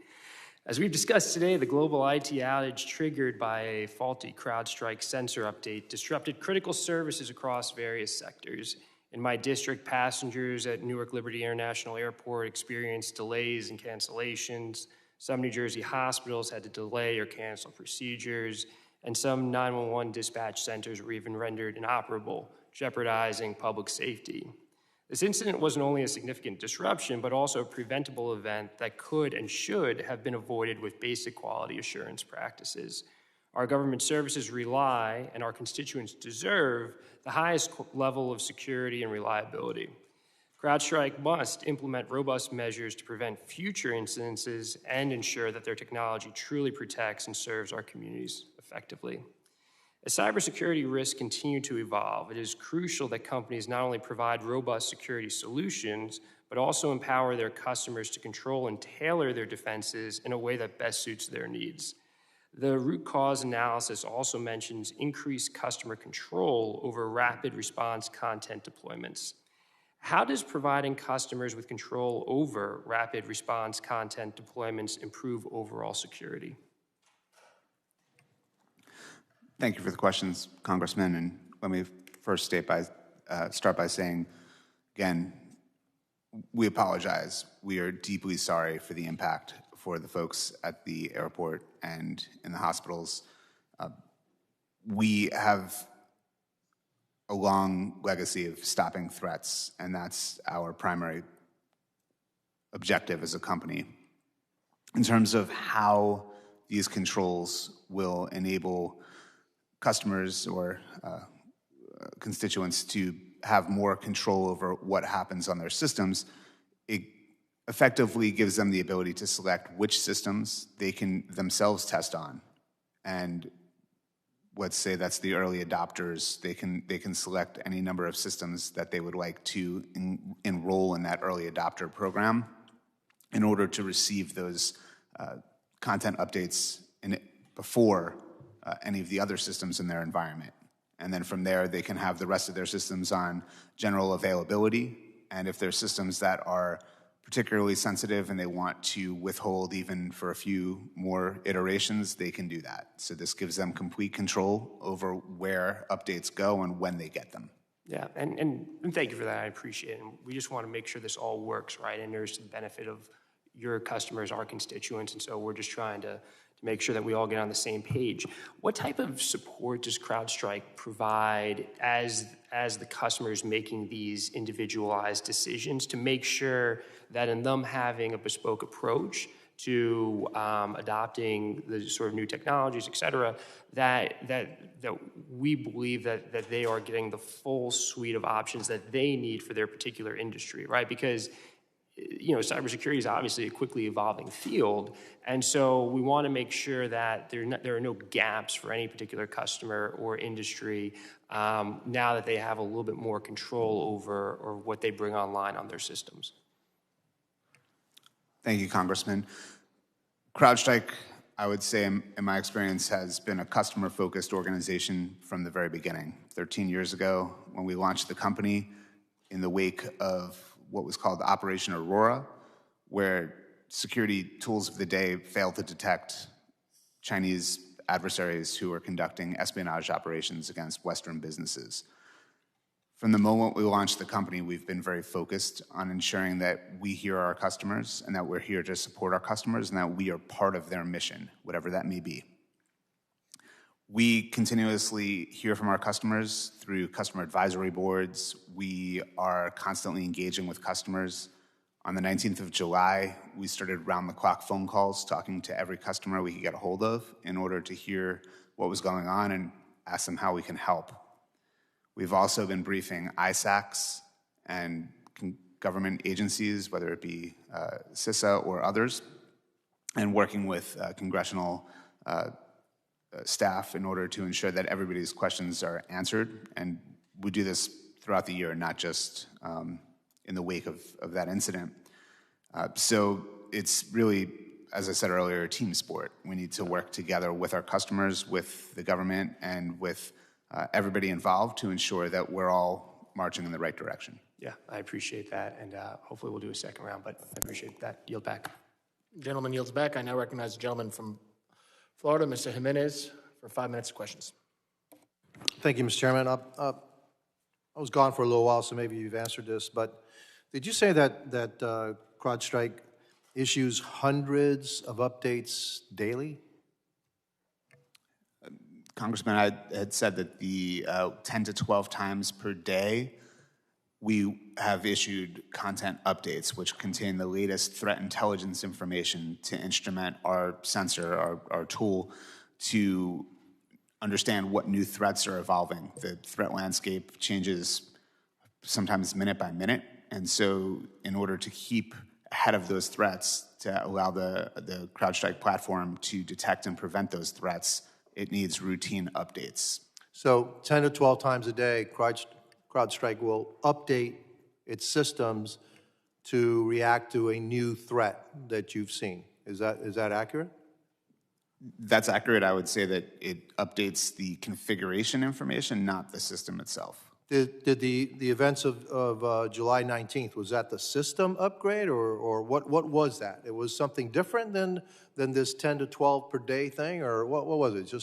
As we've discussed today, the global IT outage triggered by a faulty CrowdStrike sensor update disrupted critical services across various sectors. In my district, passengers at Newark Liberty International Airport experienced delays and cancellations. Some New Jersey hospitals had to delay or cancel procedures, and some 911 dispatch centers were even rendered inoperable, jeopardizing public safety. This incident wasn't only a significant disruption, but also a preventable event that could and should have been avoided with basic quality assurance practices. Our government services rely, and our constituents deserve, the highest level of security and reliability. CrowdStrike must implement robust measures to prevent future incidences and ensure that their technology truly protects and serves our communities effectively. As cybersecurity risks continue to evolve, it is crucial that companies not only provide robust security solutions, but also empower their customers to control and tailor their defenses in a way that best suits their needs. The root cause analysis also mentions increased customer control over rapid response content deployments. How does providing customers with control over rapid response content deployments improve overall security? Thank you for the questions, Congressman. And let me first start by saying, again, we apologize. We are deeply sorry for the impact for the folks at the airport and in the hospitals. We have a long legacy of stopping threats, and that's our primary objective as a company. In terms of how these controls will enable customers or constituents to have more control over what happens on their systems, it effectively gives them the ability to select which systems they can themselves test on. And let's say that's the early adopters, they can select any number of systems that they would like to enroll in that early adopter program in order to receive those content updates before any of the other systems in their environment. And then from there, they can have the rest of their systems on general availability. And if there's systems that are particularly sensitive and they want to withhold even for a few more iterations, they can do that. So this gives them complete control over where updates go and when they get them. Yeah, and thank you for that. I appreciate it. And we just want to make sure this all works, right? And there's the benefit of your customers, our constituents, and so we're just trying to make sure that we all get on the same page. What type of support does CrowdStrike provide as the customers making these individualized decisions to make sure that in them having a bespoke approach to adopting the sort of new technologies, et cetera, that we believe that they are getting the full suite of options that they need for their particular industry, right? Because cybersecurity is obviously a quickly evolving field, and so we want to make sure that there are no gaps for any particular customer or industry now that they have a little bit more control over or what they bring online on their systems. Thank you, Congressman. CrowdStrike, I would say, in my experience, has been a customer-focused organization from the very beginning. 13 years ago, when we launched the company in the wake of what was called Operation Aurora, where security tools of the day failed to detect Chinese adversaries who were conducting espionage operations against Western businesses. From the moment we launched the company, we've been very focused on ensuring that we hear our customers and that we're here to support our customers and that we are part of their mission, whatever that may be. We continuously hear from our customers through customer advisory boards. We are constantly engaging with customers. On the 19th of July, we started round-the-clock phone calls talking to every customer we could get a hold of in order to hear what was going on and ask them how we can help. We've also been briefing ISACs and government agencies, whether it be CISA or others, and working with congressional staff in order to ensure that everybody's questions are answered. And we do this throughout the year, not just in the wake of that incident. So it's really, as I said earlier, a team sport. We need to work together with our customers, with the government, and with everybody involved to ensure that we're all marching in the right direction. Yeah, I appreciate that, and hopefully we'll do a second round, but I appreciate that. Yield back. Gentleman yields back. I now recognize the gentleman from Florida, Mr. Jimenez, for 5 minutes of questions. Thank you, Mr. Chairman. I was gone for a little while, so maybe you've answered this, but did you say that CrowdStrike issues hundreds of updates daily? Congressman, I had said that the 10 to 12 times per day, we have issued content updates which contain the latest threat intelligence information to instrument our sensor, our tool, to understand what new threats are evolving. The threat landscape changes sometimes minute by minute, and so in order to keep ahead of those threats, to allow the CrowdStrike platform to detect and prevent those threats, it needs routine updates. So 10 to 12 times a day, CrowdStrike will update its systems to react to a new threat that you've seen. Is that accurate? That's accurate. I would say that it updates the configuration information, not the system itself. Did the events of July 19th, was that the system upgrade, or what was that? It was something different than this 10 to 12 per day thing, or what was it?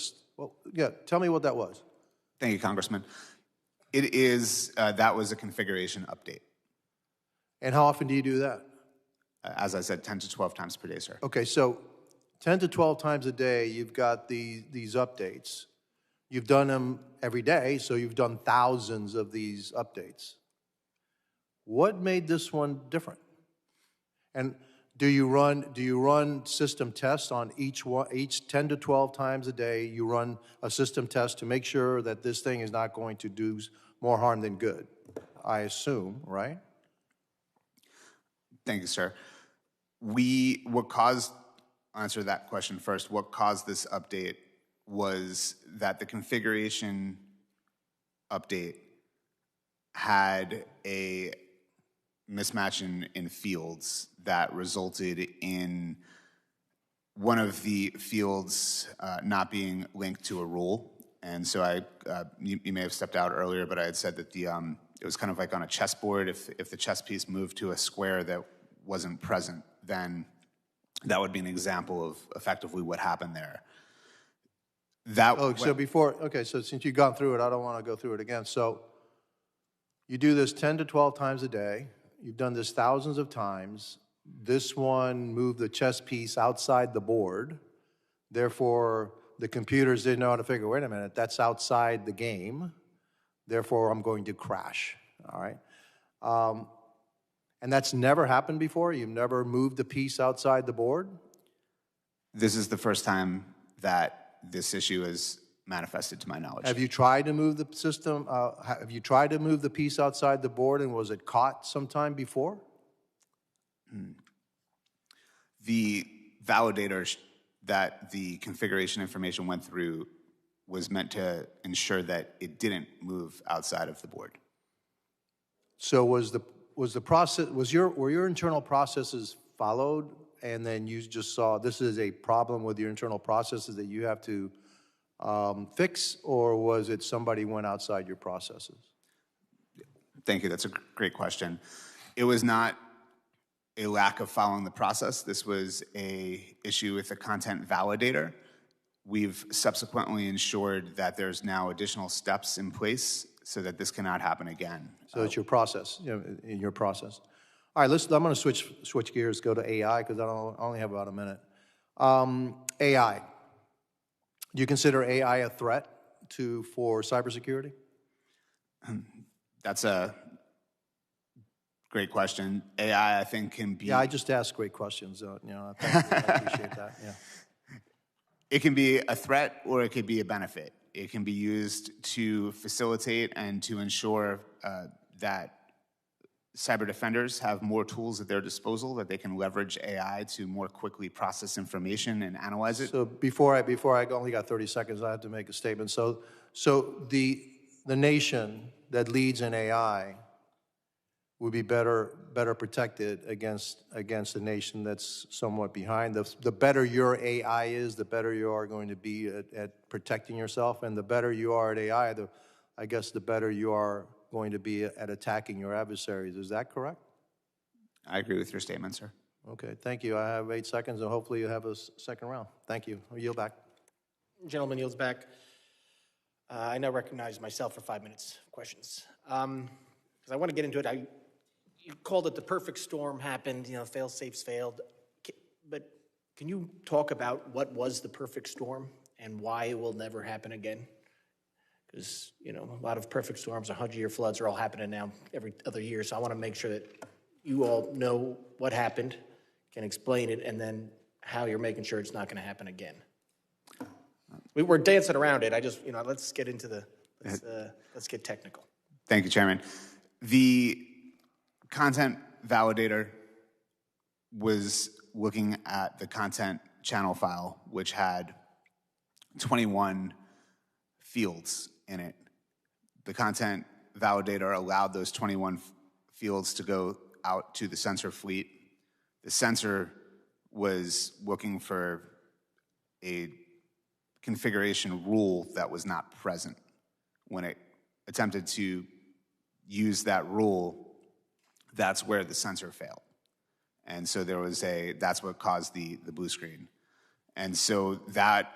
Tell me what that was. Thank you, Congressman. It is, that was a configuration update. And how often do you do that? As I said, 10 to 12 times per day, sir. Okay, so 10 to 12 times a day, you've got these updates. You've done them every day, so you've done thousands of these updates. What made this one different? And do you run system tests on each 10 to 12 times a day? You run a system test to make sure that this thing is not going to do more harm than good, I assume, right? Thank you, sir. I'll answer that question first. What caused this update was that the configuration update had a mismatch in fields that resulted in one of the fields not being linked to a rule. And so you may have stepped out earlier, but I had said that it was kind of like on a chessboard. If the chess piece moved to a square that wasn't present, then that would be an example of effectively what happened there. So since you've gone through it, I don't want to go through it again. So you do this 10 to 12 times a day. You've done this thousands of times. This one moved the chess piece outside the board. Therefore, the computers didn't know how to figure, wait a minute, that's outside the game. Therefore, I'm going to crash, all right? And that's never happened before? You've never moved the piece outside the board? This is the first time that this issue is manifested to my knowledge. Have you tried to move the system? Have you tried to move the piece outside the board, and was it caught sometime before? The validator that the configuration information went through was meant to ensure that it didn't move outside of the board. So were your internal processes followed, and then you just saw this is a problem with your internal processes that you have to fix, or was it somebody went outside your processes? Thank you. That's a great question. It was not a lack of following the process. This was an issue with the content validator. We've subsequently ensured that there's now additional steps in place so that this cannot happen again. So it's your process, in your process. All right, I'm going to switch gears, go to AI, because I only have about a minute. AI. Do you consider AI a threat for cybersecurity? That's a great question. AI, I think, can be... Yeah, I just ask great questions. I appreciate that, yeah. It can be a threat or it could be a benefit. It can be used to facilitate and to ensure that cyber defenders have more tools at their disposal, that they can leverage AI to more quickly process information and analyze it. So before I only got 30 seconds, I have to make a statement. So the nation that leads in AI would be better protected against a nation that's somewhat behind. The better your AI is, the better you are going to be at protecting yourself, and the better you are at AI, I guess the better you are going to be at attacking your adversaries. Is that correct? I agree with your statement, sir. Okay, thank you. I have 8 seconds, and hopefully you have a second round. Thank you. I'll yield back. Gentleman yields back. I now recognize myself for 5 minutes of questions. Because I want to get into it. You called it the perfect storm happened, fail-safes failed. But can you talk about what was the perfect storm and why it will never happen again? Because, a lot of perfect storms, 100-year floods are all happening now every other year. So I want to make sure that you all know what happened, can explain it, and then how you're making sure it's not going to happen again. We're dancing around it. I just, let's get into let's get technical. Thank you, Chairman. The content validator was looking at the content channel file, which had 21 fields in it. The content validator allowed those 21 fields to go out to the sensor fleet. The sensor was looking for a configuration rule that was not present. When it attempted to use that rule, that's where the sensor failed. And so that's what caused the blue screen. And so that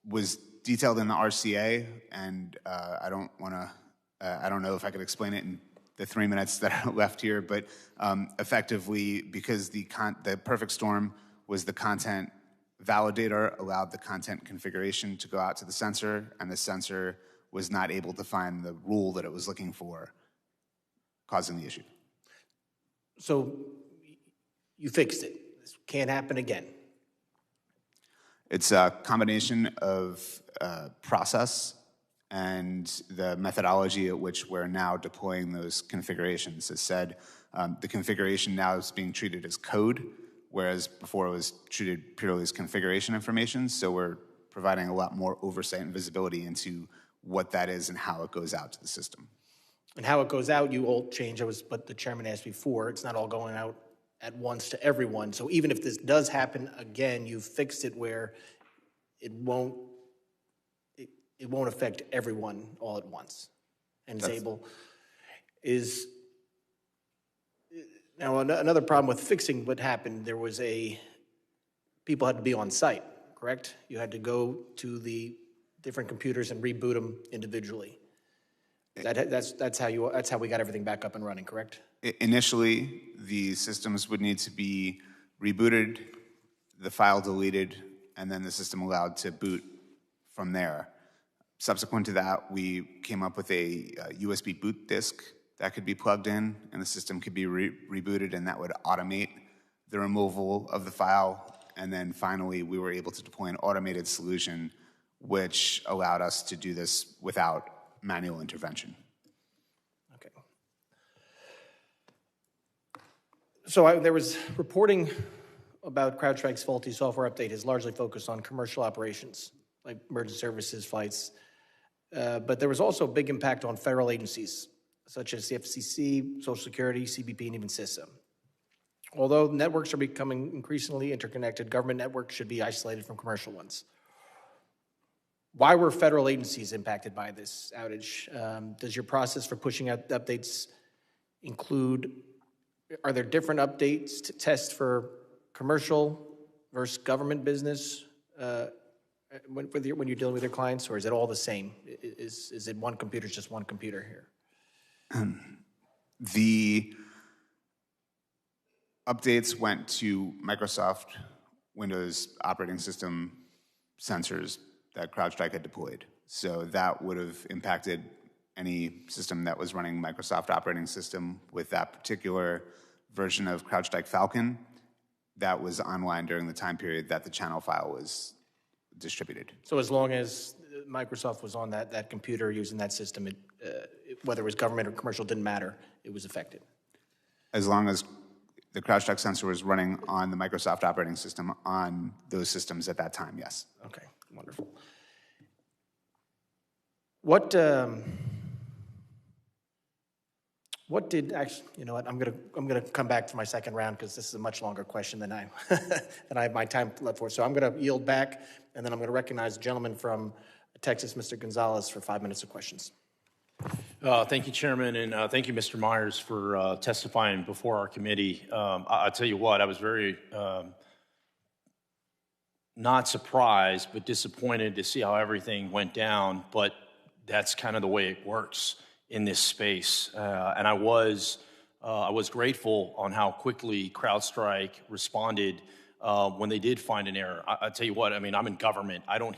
was detailed in the RCA, and I don't know if I could explain it in the 3 minutes that are left here, but effectively, because the perfect storm was the content validator allowed the content configuration to go out to the sensor, and the sensor was not able to find the rule that it was looking for, causing the issue. So you fixed it. This can't happen again. It's a combination of process and the methodology at which we're now deploying those configurations. As said, the configuration now is being treated as code, whereas before it was treated purely as configuration information. So we're providing a lot more oversight and visibility into what that is and how it goes out to the system. And how it goes out, you all change. That was what the chairman asked before. It's not all going out at once to everyone. So even if this does happen again, you've fixed it where it won't affect everyone all at once. And now another problem with fixing what happened, there was people had to be on site, correct? You had to go to the different computers and reboot them individually. That's how we got everything back up and running, correct? Initially, the systems would need to be rebooted, the file deleted, and then the system allowed to boot from there. Subsequent to that, we came up with a USB boot disk that could be plugged in, and the system could be rebooted, and that would automate the removal of the file. And then finally, we were able to deploy an automated solution, which allowed us to do this without manual intervention. Okay. So there was reporting about CrowdStrike's faulty software update is largely focused on commercial operations, like emergency services, flights. But there was also a big impact on federal agencies, such as the FCC, Social Security, CBP, and even CISA. Although networks are becoming increasingly interconnected, government networks should be isolated from commercial ones. Why were federal agencies impacted by this outage? Does your process for pushing out updates include, are there different updates to test for commercial versus government business when you're dealing with your clients, or is it all the same? Is it one computer, just one computer here? The updates went to Microsoft Windows operating system sensors that CrowdStrike had deployed. So that would have impacted any system that was running Microsoft operating system with that particular version of CrowdStrike Falcon that was online during the time period that the channel file was distributed. So as long as Microsoft was on that computer using that system, whether it was government or commercial, didn't matter, it was affected? As long as the CrowdStrike sensor was running on the Microsoft operating system on those systems at that time, yes. Okay, wonderful. What did actually? You know what? I'm gonna come back to my second round because this is a much longer question than I have my time left for. So I'm gonna yield back, and then I'm gonna recognize the gentleman from Texas, Mr. Gonzalez, for 5 minutes of questions. Thank you, Chairman, and thank you, Mr. Meyers, for testifying before our committee. I'll tell you what, I was very not surprised, but disappointed to see how everything went down, but that's kind of the way it works in this space. And I was grateful on how quickly CrowdStrike responded when they did find an error. I tell you what, I mean, I'm in government. I don't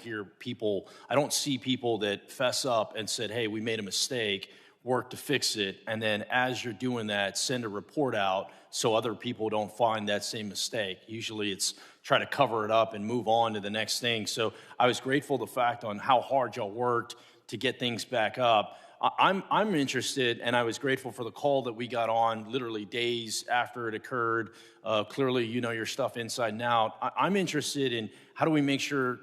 see people that fess up and said, hey, we made a mistake, work to fix it, and then as you're doing that, send a report out so other people don't find that same mistake. Usually it's try to cover it up and move on to the next thing. So I was grateful the fact on how hard y'all worked to get things back up. I'm interested, and I was grateful for the call that we got on literally days after it occurred. Clearly, you know your stuff inside and out. I'm interested in how do we make sure,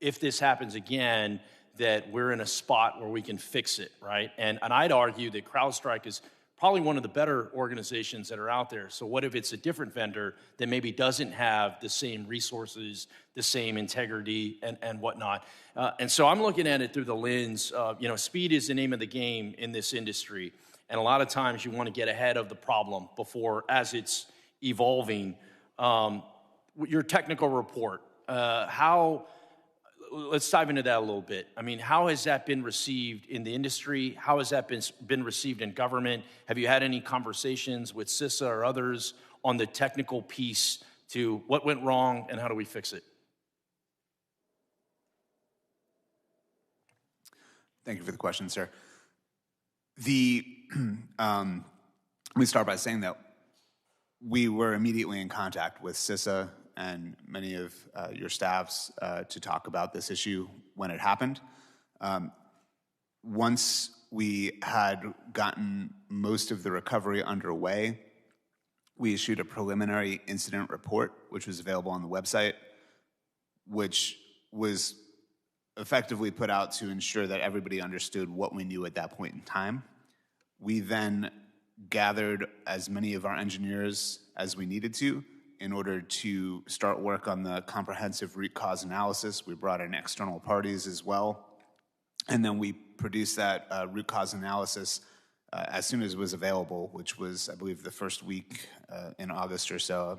if this happens again, that we're in a spot where we can fix it, right? And I'd argue that CrowdStrike is probably one of the better organizations that are out there. So what if it's a different vendor that maybe doesn't have the same resources, the same integrity, and whatnot? And so I'm looking at it through the lens of, speed is the name of the game in this industry. And a lot of times you want to get ahead of the problem before, as it's evolving. Your technical report, let's dive into that a little bit. I mean, how has that been received in the industry? How has that been received in government? Have you had any conversations with CISA or others on the technical piece to what went wrong and how do we fix it? Thank you for the question, sir. Let me start by saying that we were immediately in contact with CISA and many of your staffs to talk about this issue when it happened. Once we had gotten most of the recovery underway, we issued a preliminary incident report, which was available on the website, which was effectively put out to ensure that everybody understood what we knew at that point in time. We then gathered as many of our engineers as we needed to in order to start work on the comprehensive root cause analysis. We brought in external parties as well. And then we produced that root cause analysis as soon as it was available, which was, I believe, the first week in August or so.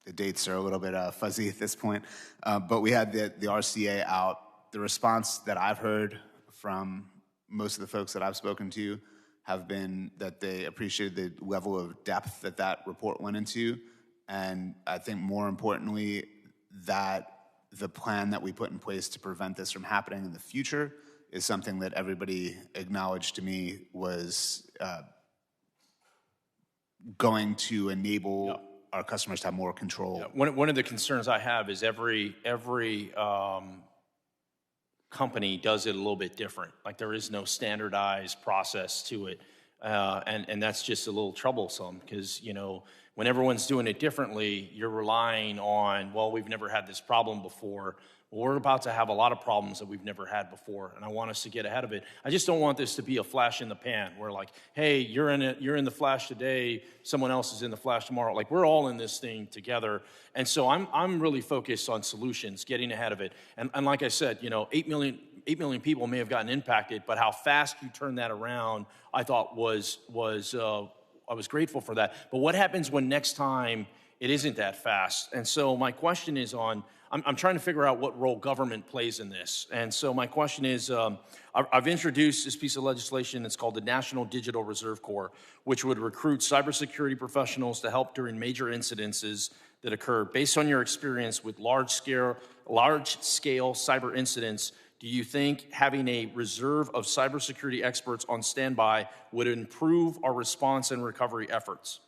The dates are a little bit fuzzy at this point. But we had the RCA out. The response that I've heard from most of the folks that I've spoken to have been that they appreciated the level of depth that that report went into. And I think more importantly, that the plan that we put in place to prevent this from happening in the future is something that everybody acknowledged to me was going to enable our customers to have more control. One of the concerns I have is every company does it a little bit different. Like there is no standardized process to it. And that's just a little troublesome because, when everyone's doing it differently, you're relying on, well, we've never had this problem before. Well, we're about to have a lot of problems that we've never had before, and I want us to get ahead of it. I just don't want this to be a flash in the pan where like, hey, you're in the flash today, someone else is in the flash tomorrow. Like we're all in this thing together. And so I'm really focused on solutions, getting ahead of it. And like I said, 8 million people may have gotten impacted, but how fast you turn that around, I thought I was grateful for that. But what happens when next time it isn't that fast? And so my question is I'm trying to figure out what role government plays in this. And so my question is, I've introduced this piece of legislation that's called the National Digital Reserve Corps, which would recruit cybersecurity professionals to help during major incidences that occur. Based on your experience with large-scale cyber incidents, do you think having a reserve of cybersecurity experts on standby would improve our response and recovery efforts?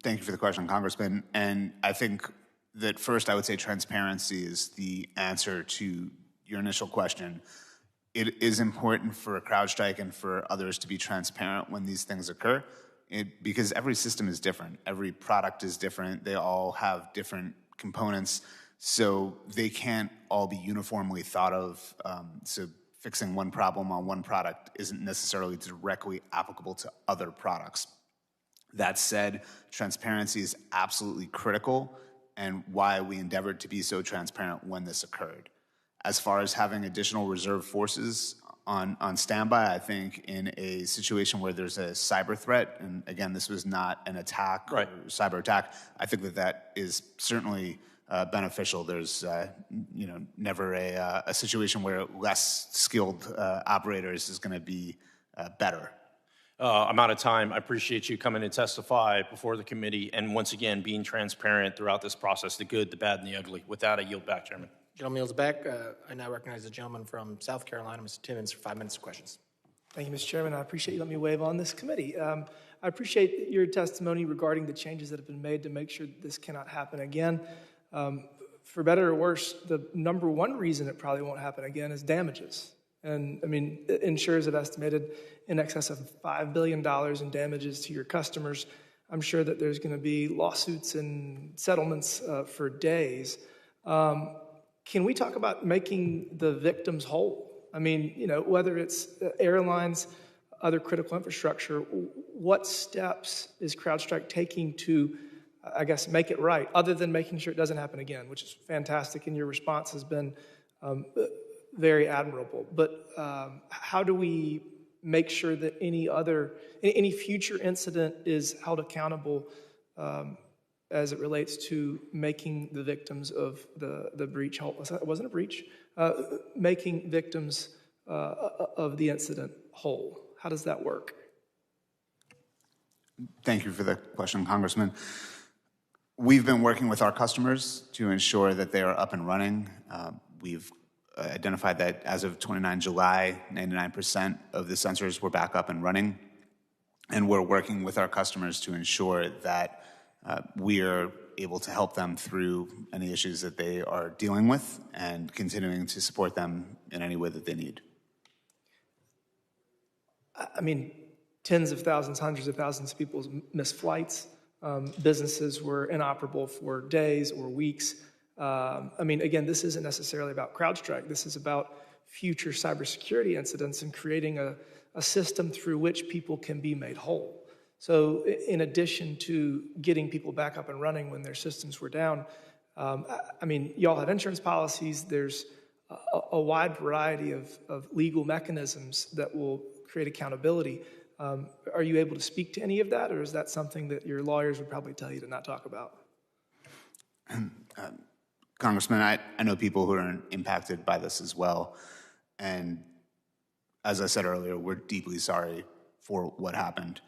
Thank you for the question, Congressman. And I think that first I would say transparency is the answer to your initial question. It is important for CrowdStrike and for others to be transparent when these things occur because every system is different. Every product is different. They all have different components. So they can't all be uniformly thought of. So fixing one problem on one product isn't necessarily directly applicable to other products. That said, transparency is absolutely critical and why we endeavored to be so transparent when this occurred. As far as having additional reserve forces on standby, I think in a situation where there's a cyber threat, and again, this was not an attack or cyber attack, I think that is certainly beneficial. There's never a situation where less skilled operators is going to be better. I'm out of time. I appreciate you coming to testify before the committee and once again being transparent throughout this process, the good, the bad, and the ugly. With that, I yield back, Chairman. Gentleman yields back. I now recognize the gentleman from South Carolina, Mr. Timmons, for 5 minutes of questions. Thank you, Mr. Chairman. I appreciate you letting me wave on this committee. I appreciate your testimony regarding the changes that have been made to make sure that this cannot happen again. For better or worse, the number one reason it probably won't happen again is damages. And I mean, insurers have estimated in excess of $5 billion in damages to your customers. I'm sure that there's going to be lawsuits and settlements for days. Can we talk about making the victims whole? I mean, whether it's airlines, other critical infrastructure, what steps is CrowdStrike taking to, I guess, make it right, other than making sure it doesn't happen again, which is fantastic, and your response has been very admirable. But how do we make sure that any future incident is held accountable as it relates to making the victims of the breach whole? It wasn't a breach. Making victims of the incident whole. How does that work? Thank you for the question, Congressman. We've been working with our customers to ensure that they are up and running. We've identified that as of 29 July, 99% of the sensors were back up and running. And we're working with our customers to ensure that we are able to help them through any issues that they are dealing with and continuing to support them in any way that they need. I mean, tens of thousands, hundreds of thousands of people missed flights. Businesses were inoperable for days or weeks. I mean, again, this isn't necessarily about CrowdStrike. This is about future cybersecurity incidents and creating a system through which people can be made whole. So in addition to getting people back up and running when their systems were down, I mean, y'all have insurance policies. There's a wide variety of legal mechanisms that will create accountability. Are you able to speak to any of that, or is that something that your lawyers would probably tell you to not talk about? Congressman, I know people who are impacted by this as well. And as I said earlier, we're deeply sorry for what happened.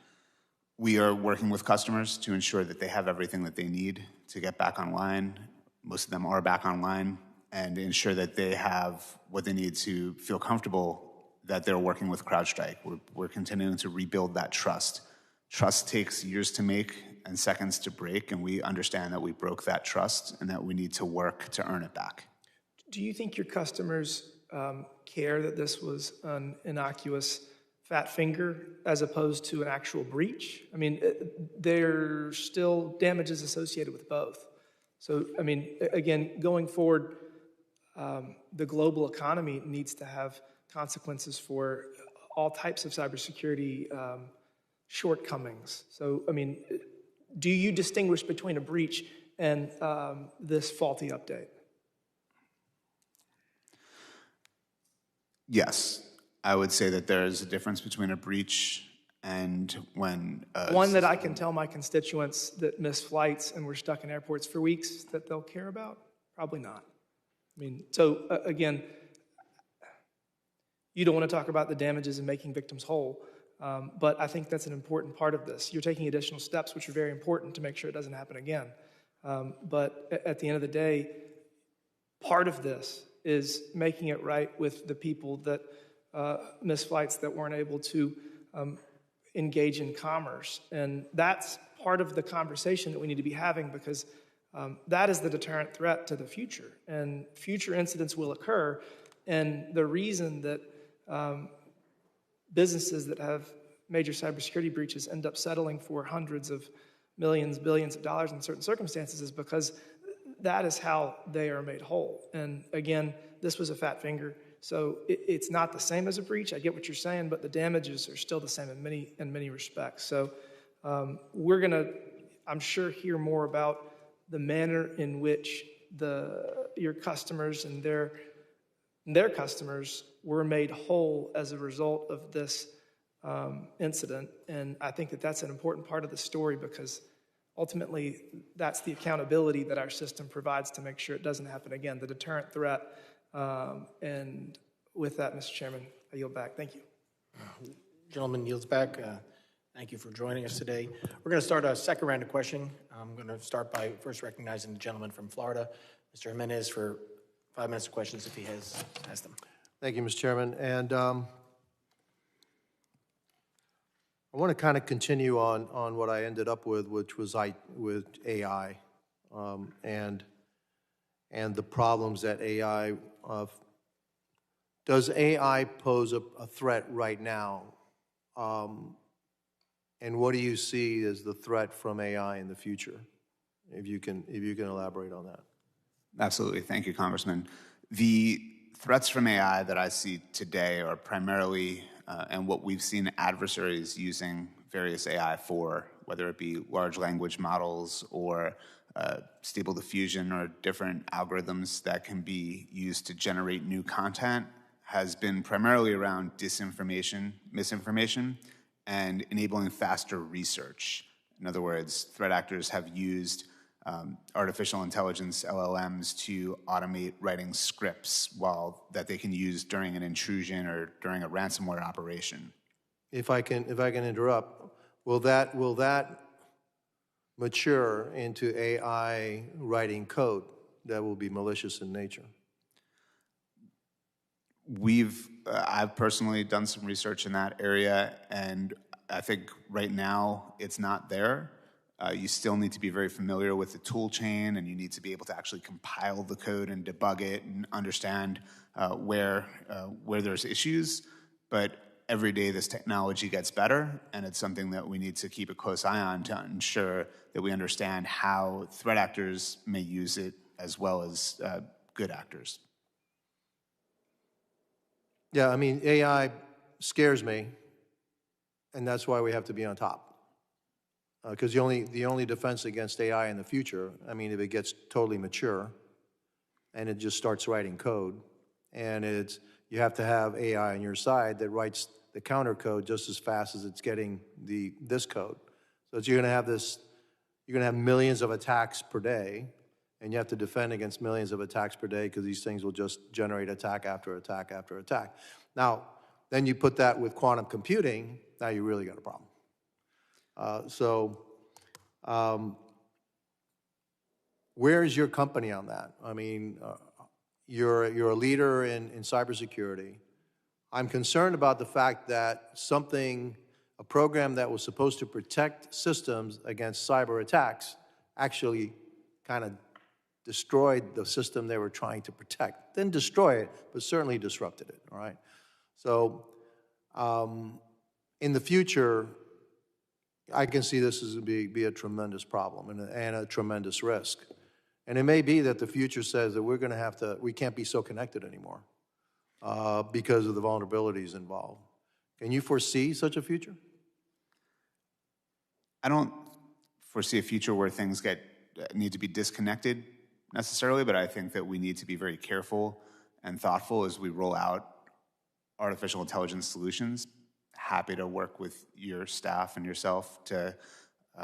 We are working with customers to ensure that they have everything that they need to get back online. Most of them are back online, and ensure that they have what they need to feel comfortable that they're working with CrowdStrike. We're continuing to rebuild that trust. Trust takes years to make and seconds to break, and we understand that we broke that trust and that we need to work to earn it back. Do you think your customers care that this was an innocuous fat finger as opposed to an actual breach? I mean, there's still damages associated with both. So, I mean, again, going forward, the global economy needs to have consequences for all types of cybersecurity shortcomings. So, I mean, do you distinguish between a breach and this faulty update? Yes, I would say that there is a difference between a breach and when... One that I can tell my constituents that miss flights and were stuck in airports for weeks that they'll care about? Probably not. I mean, so again, you don't want to talk about the damages and making victims whole, but I think that's an important part of this. You're taking additional steps, which are very important to make sure it doesn't happen again. But at the end of the day, part of this is making it right with the people that missed flights that weren't able to engage in commerce. And that's part of the conversation that we need to be having, because that is the deterrent threat to the future. And future incidents will occur. And the reason that businesses that have major cybersecurity breaches end up settling for hundreds of millions, billions of dollars in certain circumstances is because that is how they are made whole. And again, this was a fat finger. So it's not the same as a breach. I get what you're saying, but the damages are still the same in many respects. So we're going to, I'm sure, hear more about the manner in which your customers and their customers were made whole as a result of this incident. And I think that that's an important part of the story, because ultimately that's the accountability that our system provides to make sure it doesn't happen again, the deterrent threat. And with that, Mr. Chairman, I yield back. Thank you. Gentleman yields back. Thank you for joining us today. We're going to start a second round of questioning. I'm going to start by first recognizing the gentleman from Florida, Mr. Jimenez, for 5 minutes of questions if he has them. Thank you, Mr. Chairman. And I want to kind of continue on what I ended up with, which was with AI and the problems that AI. Does AI pose a threat right now? And what do you see as the threat from AI in the future? If you can elaborate on that. Absolutely. Thank you, Congressman. The threats from AI that I see today are primarily, and what we've seen adversaries using various AI for, whether it be large language models or stable diffusion or different algorithms that can be used to generate new content, has been primarily around disinformation, misinformation, and enabling faster research. In other words, threat actors have used artificial intelligence LLMs to automate writing scripts that they can use during an intrusion or during a ransomware operation. If I can interrupt, will that mature into AI writing code that will be malicious in nature? I've personally done some research in that area, and I think right now it's not there. You still need to be very familiar with the tool chain, and you need to be able to actually compile the code and debug it and understand where there's issues. But every day this technology gets better, and it's something that we need to keep a close eye on to ensure that we understand how threat actors may use it as well as good actors. Yeah, I mean, AI scares me, and that's why we have to be on top. Because the only defense against AI in the future, I mean, if it gets totally mature and it just starts writing code, and you have to have AI on your side that writes the counter code just as fast as it's getting this code. So you're going to have millions of attacks per day, and you have to defend against millions of attacks per day because these things will just generate attack after attack after attack. Now, then you put that with quantum computing, now you really got a problem. Where is your company on that? I mean, you're a leader in cybersecurity. I'm concerned about the fact that a program that was supposed to protect systems against cyber attacks actually kind of destroyed the system they were trying to protect. Didn't destroy it, but certainly disrupted it, all right? So in the future, I can see this as be a tremendous problem and a tremendous risk. And it may be that the future says that we can't be so connected anymore because of the vulnerabilities involved. Can you foresee such a future? I don't foresee a future where things need to be disconnected necessarily, but I think that we need to be very careful and thoughtful as we roll out artificial intelligence solutions. Happy to work with your staff and yourself to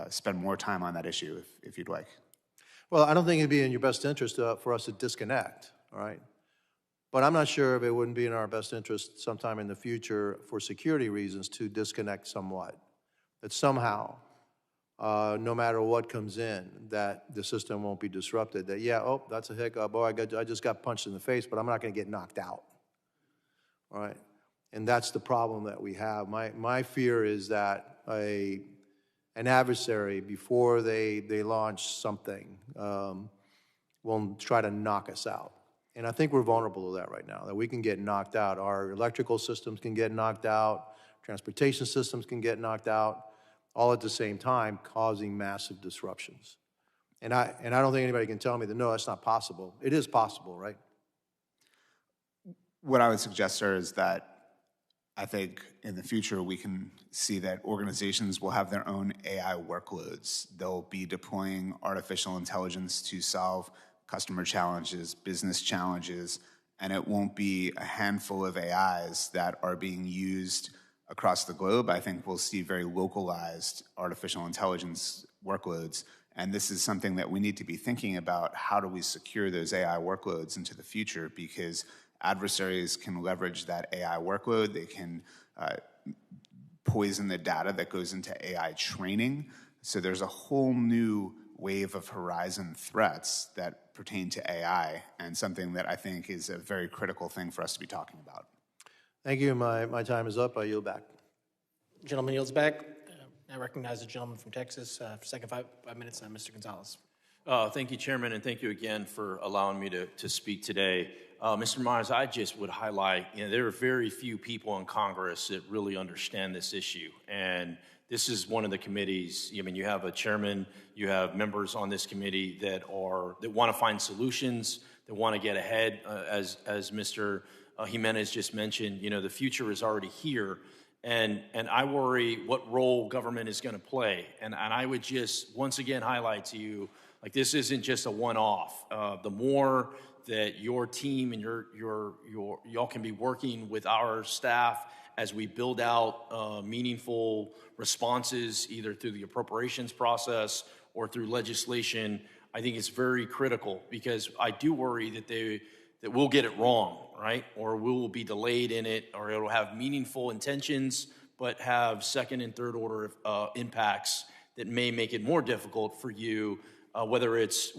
spend more time on that issue if you'd like. Well, I don't think it'd be in your best interest for us to disconnect, all right? But I'm not sure if it wouldn't be in our best interest sometime in the future for security reasons to disconnect somewhat. That somehow, no matter what comes in, that the system won't be disrupted. That, that's a hiccup. Oh, I just got punched in the face, but I'm not going to get knocked out, all right? And that's the problem that we have. My fear is that an adversary, before they launch something, will try to knock us out. And I think we're vulnerable to that right now, that we can get knocked out. Our electrical systems can get knocked out. Transportation systems can get knocked out, all at the same time, causing massive disruptions. And I don't think anybody can tell me that, no, that's not possible. It is possible, right? What I would suggest, sir, is that I think in the future we can see that organizations will have their own AI workloads. They'll be deploying artificial intelligence to solve customer challenges, business challenges, and it won't be a handful of AIs that are being used across the globe. I think we'll see very localized artificial intelligence workloads, and this is something that we need to be thinking about. How do we secure those AI workloads into the future? Because adversaries can leverage that AI workload. They can poison the data that goes into AI training. So there's a whole new wave of horizon threats that pertain to AI, and something that I think is a very critical thing for us to be talking about. Thank you. My time is up. I yield back. Gentleman yields back. I recognize the gentleman from Texas for second 5 minutes, Mr. Gonzalez. Thank you, Chairman, and thank you again for allowing me to speak today. Mr. Meyers, I just would highlight, there are very few people in Congress that really understand this issue, and this is one of the committees. I mean, you have a chairman, you have members on this committee that want to find solutions, that want to get ahead. As Mr. Jimenez just mentioned, the future is already here. And I worry what role government is going to play. And I would just once again highlight to you, like, this isn't just a one-off. The more that your team and y'all can be working with our staff as we build out meaningful responses, either through the appropriations process or through legislation, I think it's very critical, because I do worry that we'll get it wrong, right? Or we will be delayed in it, or it'll have meaningful intentions, but have second and third order impacts that may make it more difficult for you, whether it's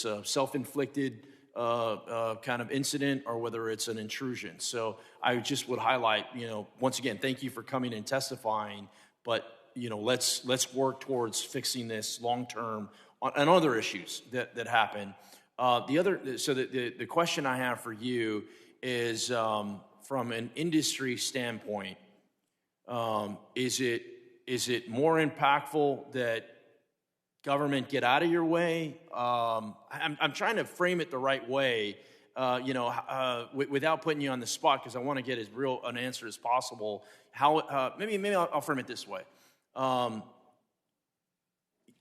a self-inflicted kind of incident or whether it's an intrusion. So I just would highlight, once again, thank you for coming and testifying, but let's work towards fixing this long-term on other issues that happen. The question I have for you is, from an industry standpoint, is it more impactful that government get out of your way? I'm trying to frame it the right way, without putting you on the spot, because I want to get as real an answer as possible. Maybe I'll frame it this way.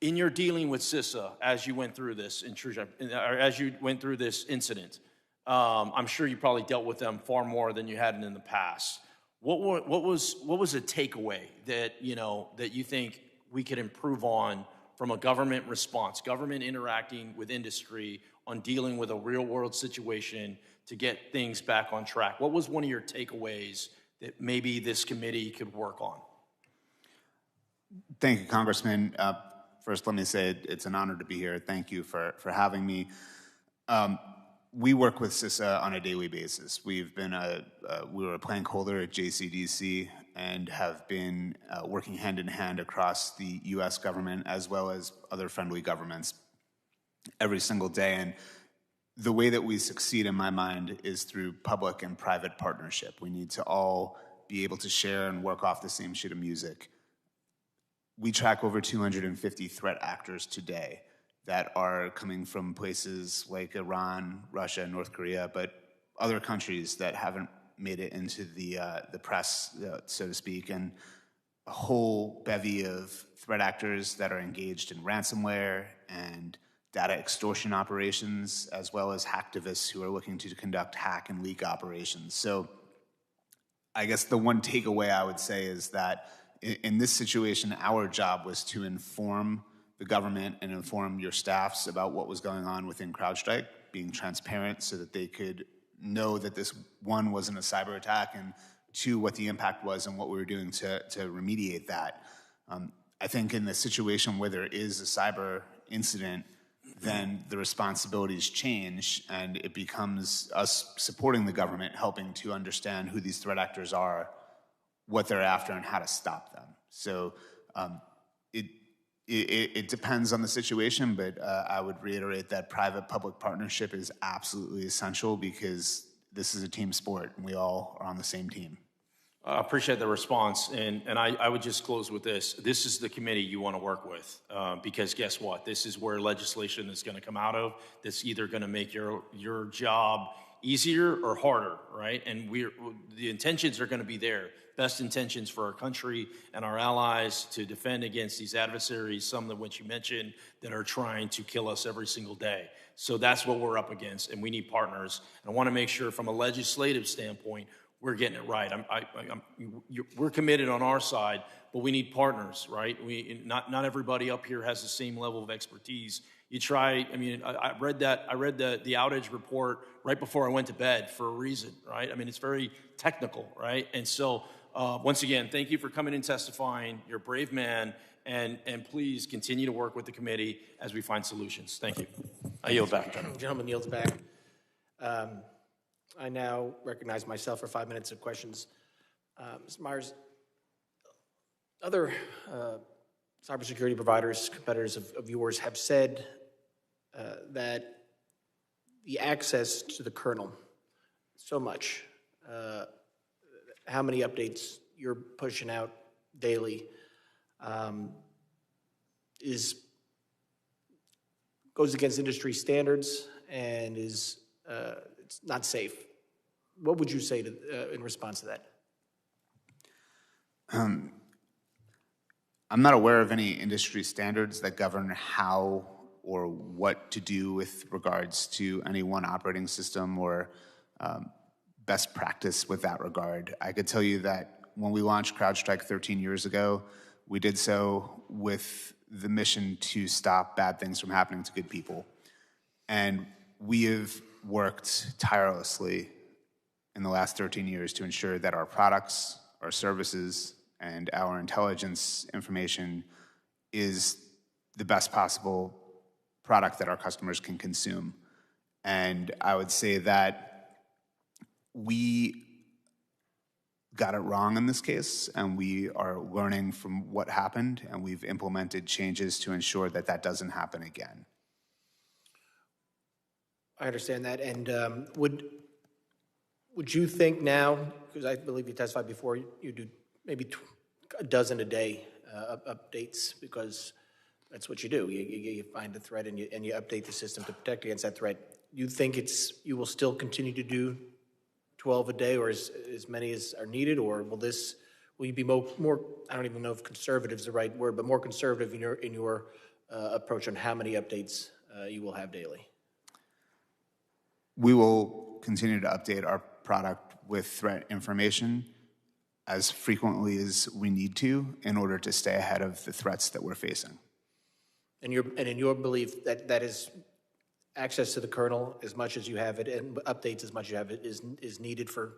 In your dealing with CISA, as you went through this intrusion, or as you went through this incident, I'm sure you probably dealt with them far more than you had in the past. What was a takeaway that you think we could improve on from a government response, government interacting with industry on dealing with a real world situation to get things back on track? What was one of your takeaways that maybe this committee could work on? Thank you, Congressman. First, let me say it's an honor to be here. Thank you for having me. We work with CISA on a daily basis. We were a plank holder at JCDC and have been working hand in hand across the U.S. government as well as other friendly governments every single day. And the way that we succeed, in my mind, is through public and private partnership. We need to all be able to share and work off the same sheet of music. We track over 250 threat actors today that are coming from places like Iran, Russia, North Korea, but other countries that haven't made it into the press, so to speak, and a whole bevy of threat actors that are engaged in ransomware and data extortion operations, as well as hacktivists who are looking to conduct hack and leak operations. So I guess the one takeaway I would say is that in this situation, our job was to inform the government and inform your staffs about what was going on within CrowdStrike, being transparent so that they could know that this, one, wasn't a cyber attack, and two, what the impact was and what we were doing to remediate that. I think in the situation where there is a cyber incident, then the responsibilities change and it becomes us supporting the government, helping to understand who these threat actors are, what they're after, and how to stop them. So it depends on the situation, but I would reiterate that private-public partnership is absolutely essential because this is a team sport and we all are on the same team. I appreciate the response, and I would just close with this. This is the committee you want to work with, because guess what? This is where legislation is going to come out of that's either going to make your job easier or harder, right? And the intentions are going to be there. Best intentions for our country and our allies to defend against these adversaries, some of which you mentioned, that are trying to kill us every single day. So that's what we're up against, and we need partners. And I want to make sure from a legislative standpoint, we're getting it right. We're committed on our side, but we need partners, right? Not everybody up here has the same level of expertise. You try, I read the outage report right before I went to bed for a reason, right? It's very technical, right? And so, once again, thank you for coming and testifying. You're a brave man, and please continue to work with the committee as we find solutions. Thank you. I yield back, gentlemen. Gentleman yields back. I now recognize myself for 5 minutes of questions. Mr. Meyers, other cybersecurity providers, competitors of yours, have said that the access to the kernel, so much, how many updates you're pushing out daily, goes against industry standards and is it's not safe. What would you say to, in response to that? I'm not aware of any industry standards that govern how or what to do with regards to any one operating system or best practice with that regard. I could tell you that when we launched CrowdStrike 13 years ago, we did so with the mission to stop bad things from happening to good people. And we have worked tirelessly in the last 13 years to ensure that our products, our services, and our intelligence information is the best possible product that our customers can consume. And I would say that we got it wrong in this case, and we are learning from what happened, and we've implemented changes to ensure that that doesn't happen again. I understand that. And would you think now, because I believe you testified before, you do maybe a dozen a day updates, because that's what you do. You find a threat and you update the system to protect against that threat. You think you will still continue to do 12 a day, or as many as are needed, or will you be more, I don't even know if conservative is the right word, but more conservative in your approach on how many updates you will have daily? We will continue to update our product with threat information as frequently as we need to in order to stay ahead of the threats that we're facing. And in your belief that is access to the kernel as much as you have it and updates as much as you have it is needed for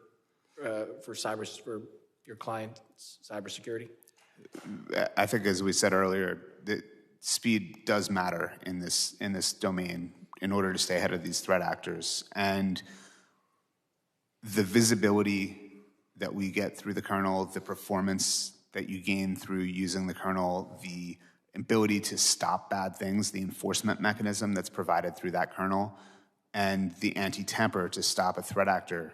your client's cybersecurity? I think, as we said earlier, that speed does matter in this domain in order to stay ahead of these threat actors. And the visibility that we get through the kernel, the performance that you gain through using the kernel, the ability to stop bad things, the enforcement mechanism that's provided through that kernel, and the anti-tamper to stop a threat actor.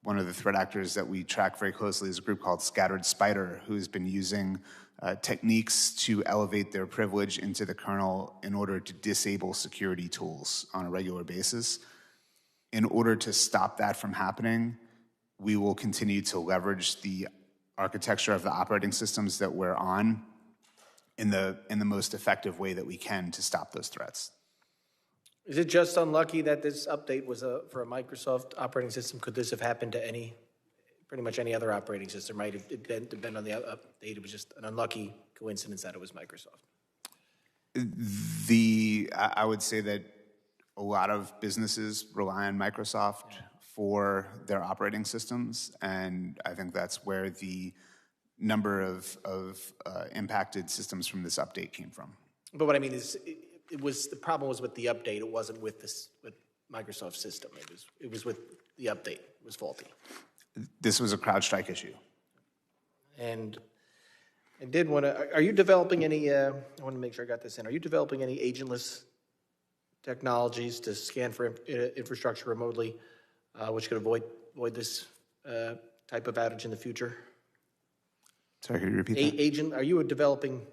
One of the threat actors that we track very closely is a group called Scattered Spider, who's been using techniques to elevate their privilege into the kernel in order to disable security tools on a regular basis. In order to stop that from happening, we will continue to leverage the architecture of the operating systems that we're on in the most effective way that we can to stop those threats. Is it just unlucky that this update was for a Microsoft operating system? Could this have happened to pretty much any other operating system, right? It depended on the update. It was just an unlucky coincidence that it was Microsoft. I would say that a lot of businesses rely on Microsoft for their operating systems, and I think that's where the number of impacted systems from this update came from. But what I mean is, the problem was with the update. It wasn't with Microsoft's system. It was with the update. It was faulty. This was a CrowdStrike issue. And I did want to. Are you developing any? I want to make sure I got this in. Are you developing any agentless technologies to scan for infrastructure remotely, which could avoid this type of outage in the future? Sorry, could you repeat that? Are you developing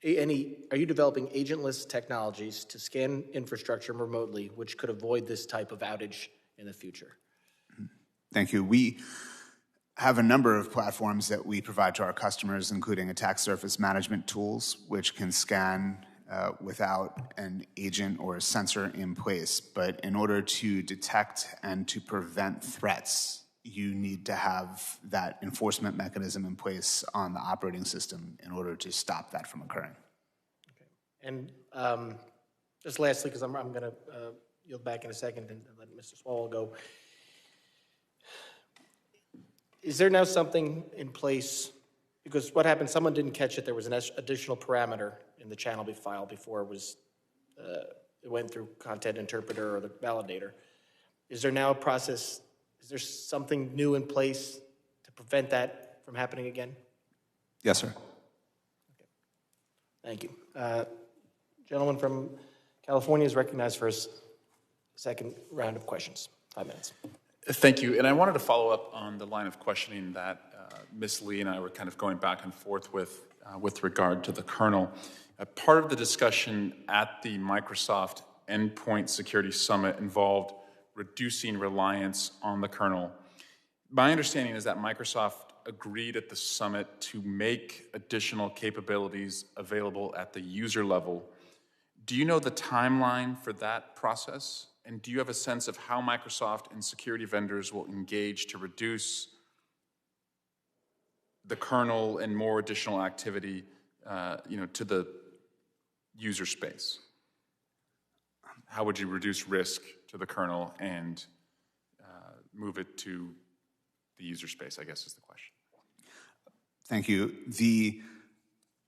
agentless technologies to scan infrastructure remotely, which could avoid this type of outage in the future? Thank you. We have a number of platforms that we provide to our customers, including attack surface management tools, which can scan without an agent or a sensor in place. But in order to detect and to prevent threats, you need to have that enforcement mechanism in place on the operating system in order to stop that from occurring. Okay. And just lastly, because I'm going to yield back in a second and let Mr. Swalwell go. Is there now something in place? Because what happened, someone didn't catch it. There was an additional parameter in the channel file before it went through content interpreter or the validator. Is there now a process? Is there something new in place to prevent that from happening again? Yes, sir. Okay. Thank you. Gentleman from California is recognized for his second round of questions. 5 minutes. Thank you. And I wanted to follow up on the line of questioning that Ms. Lee and I were kind of going back and forth with regard to the kernel. Part of the discussion at the Microsoft Endpoint Security Summit involved reducing reliance on the kernel. My understanding is that Microsoft agreed at the summit to make additional capabilities available at the user level. Do you know the timeline for that process? And do you have a sense of how Microsoft and security vendors will engage to reduce the kernel and more additional activity, to the user space? How would you reduce risk to the kernel and move it to the user space, I guess is the question. Thank you.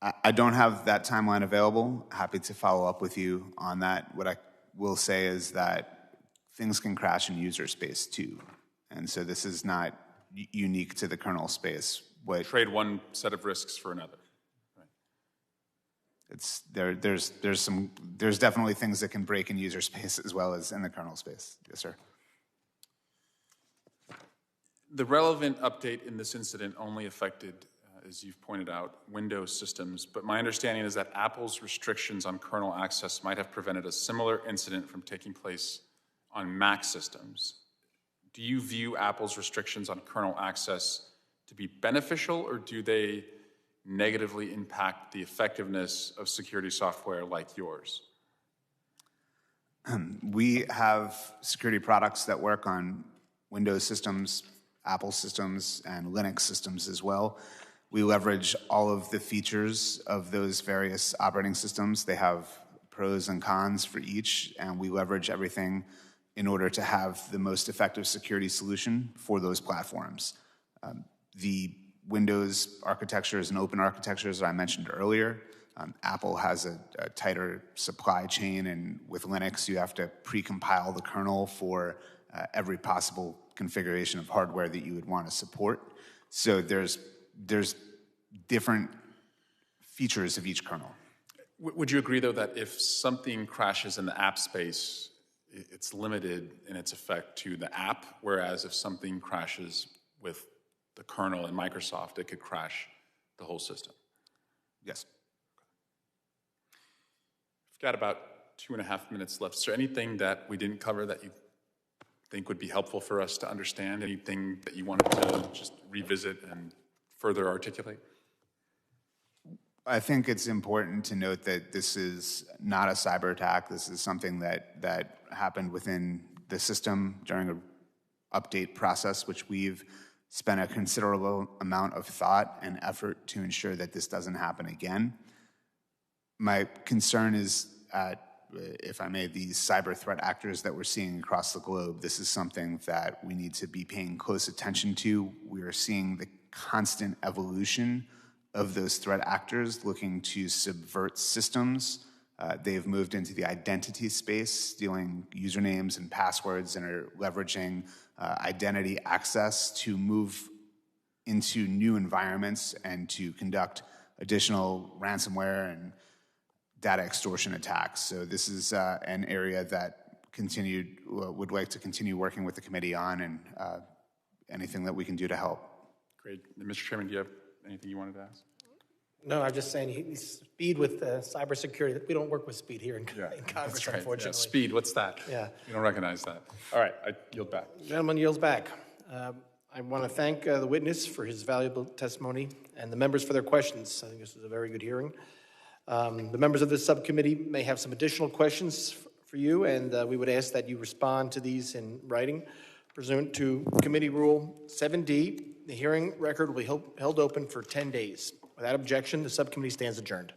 I don't have that timeline available. Happy to follow up with you on that. What I will say is that things can crash in user space too. And so this is not unique to the kernel space. Trade one set of risks for another. It's there's definitely things that can break in user space as well as in the kernel space. Yes, sir. The relevant update in this incident only affected, as you've pointed out, Windows systems, but my understanding is that Apple's restrictions on kernel access might have prevented a similar incident from taking place on Mac systems. Do you view Apple's restrictions on kernel access to be beneficial, or do they negatively impact the effectiveness of security software like yours? We have security products that work on Windows systems, Apple systems, and Linux systems as well. We leverage all of the features of those various operating systems. They have pros and cons for each, and we leverage everything in order to have the most effective security solution for those platforms. The Windows architecture is an open architecture, as I mentioned earlier. Apple has a tighter supply chain, and with Linux, you have to pre-compile the kernel for every possible configuration of hardware that you would want to support. So there's different features of each kernel. Would you agree, though, that if something crashes in the app space, it's limited in its effect to the app, whereas if something crashes with the kernel in Microsoft, it could crash the whole system? Yes. We've got about 2.5 minutes left. Is there anything that we didn't cover that you think would be helpful for us to understand? Anything that you wanted to just revisit and further articulate? I think it's important to note that this is not a cyber attack. This is something that happened within the system during an update process, which we've spent a considerable amount of thought and effort to ensure that this doesn't happen again. My concern is, if I may, these cyber threat actors that we're seeing across the globe. This is something that we need to be paying close attention to. We are seeing the constant evolution of those threat actors looking to subvert systems. They've moved into the identity space, stealing usernames and passwords, and are leveraging identity access to move into new environments and to conduct additional ransomware and data extortion attacks. So this is an area that would like to continue working with the committee on, and anything that we can do to help. Great. Mr. Chairman, do you have anything you wanted to ask? No, I'm just saying, speed with cybersecurity. We don't work with speed here in Congress, that's right. unfortunately. Yeah, speed, what's that? Yeah. You don't recognize that. All right, I yield back. Gentleman yields back. I want to thank the witness for his valuable testimony and the members for their questions. I think this was a very good hearing. The members of this subcommittee may have some additional questions for you, and we would ask that you respond to these in writing. Pursuant to Committee Rule 7D, the hearing record will be held open for 10 days. Without objection, the subcommittee stands adjourned.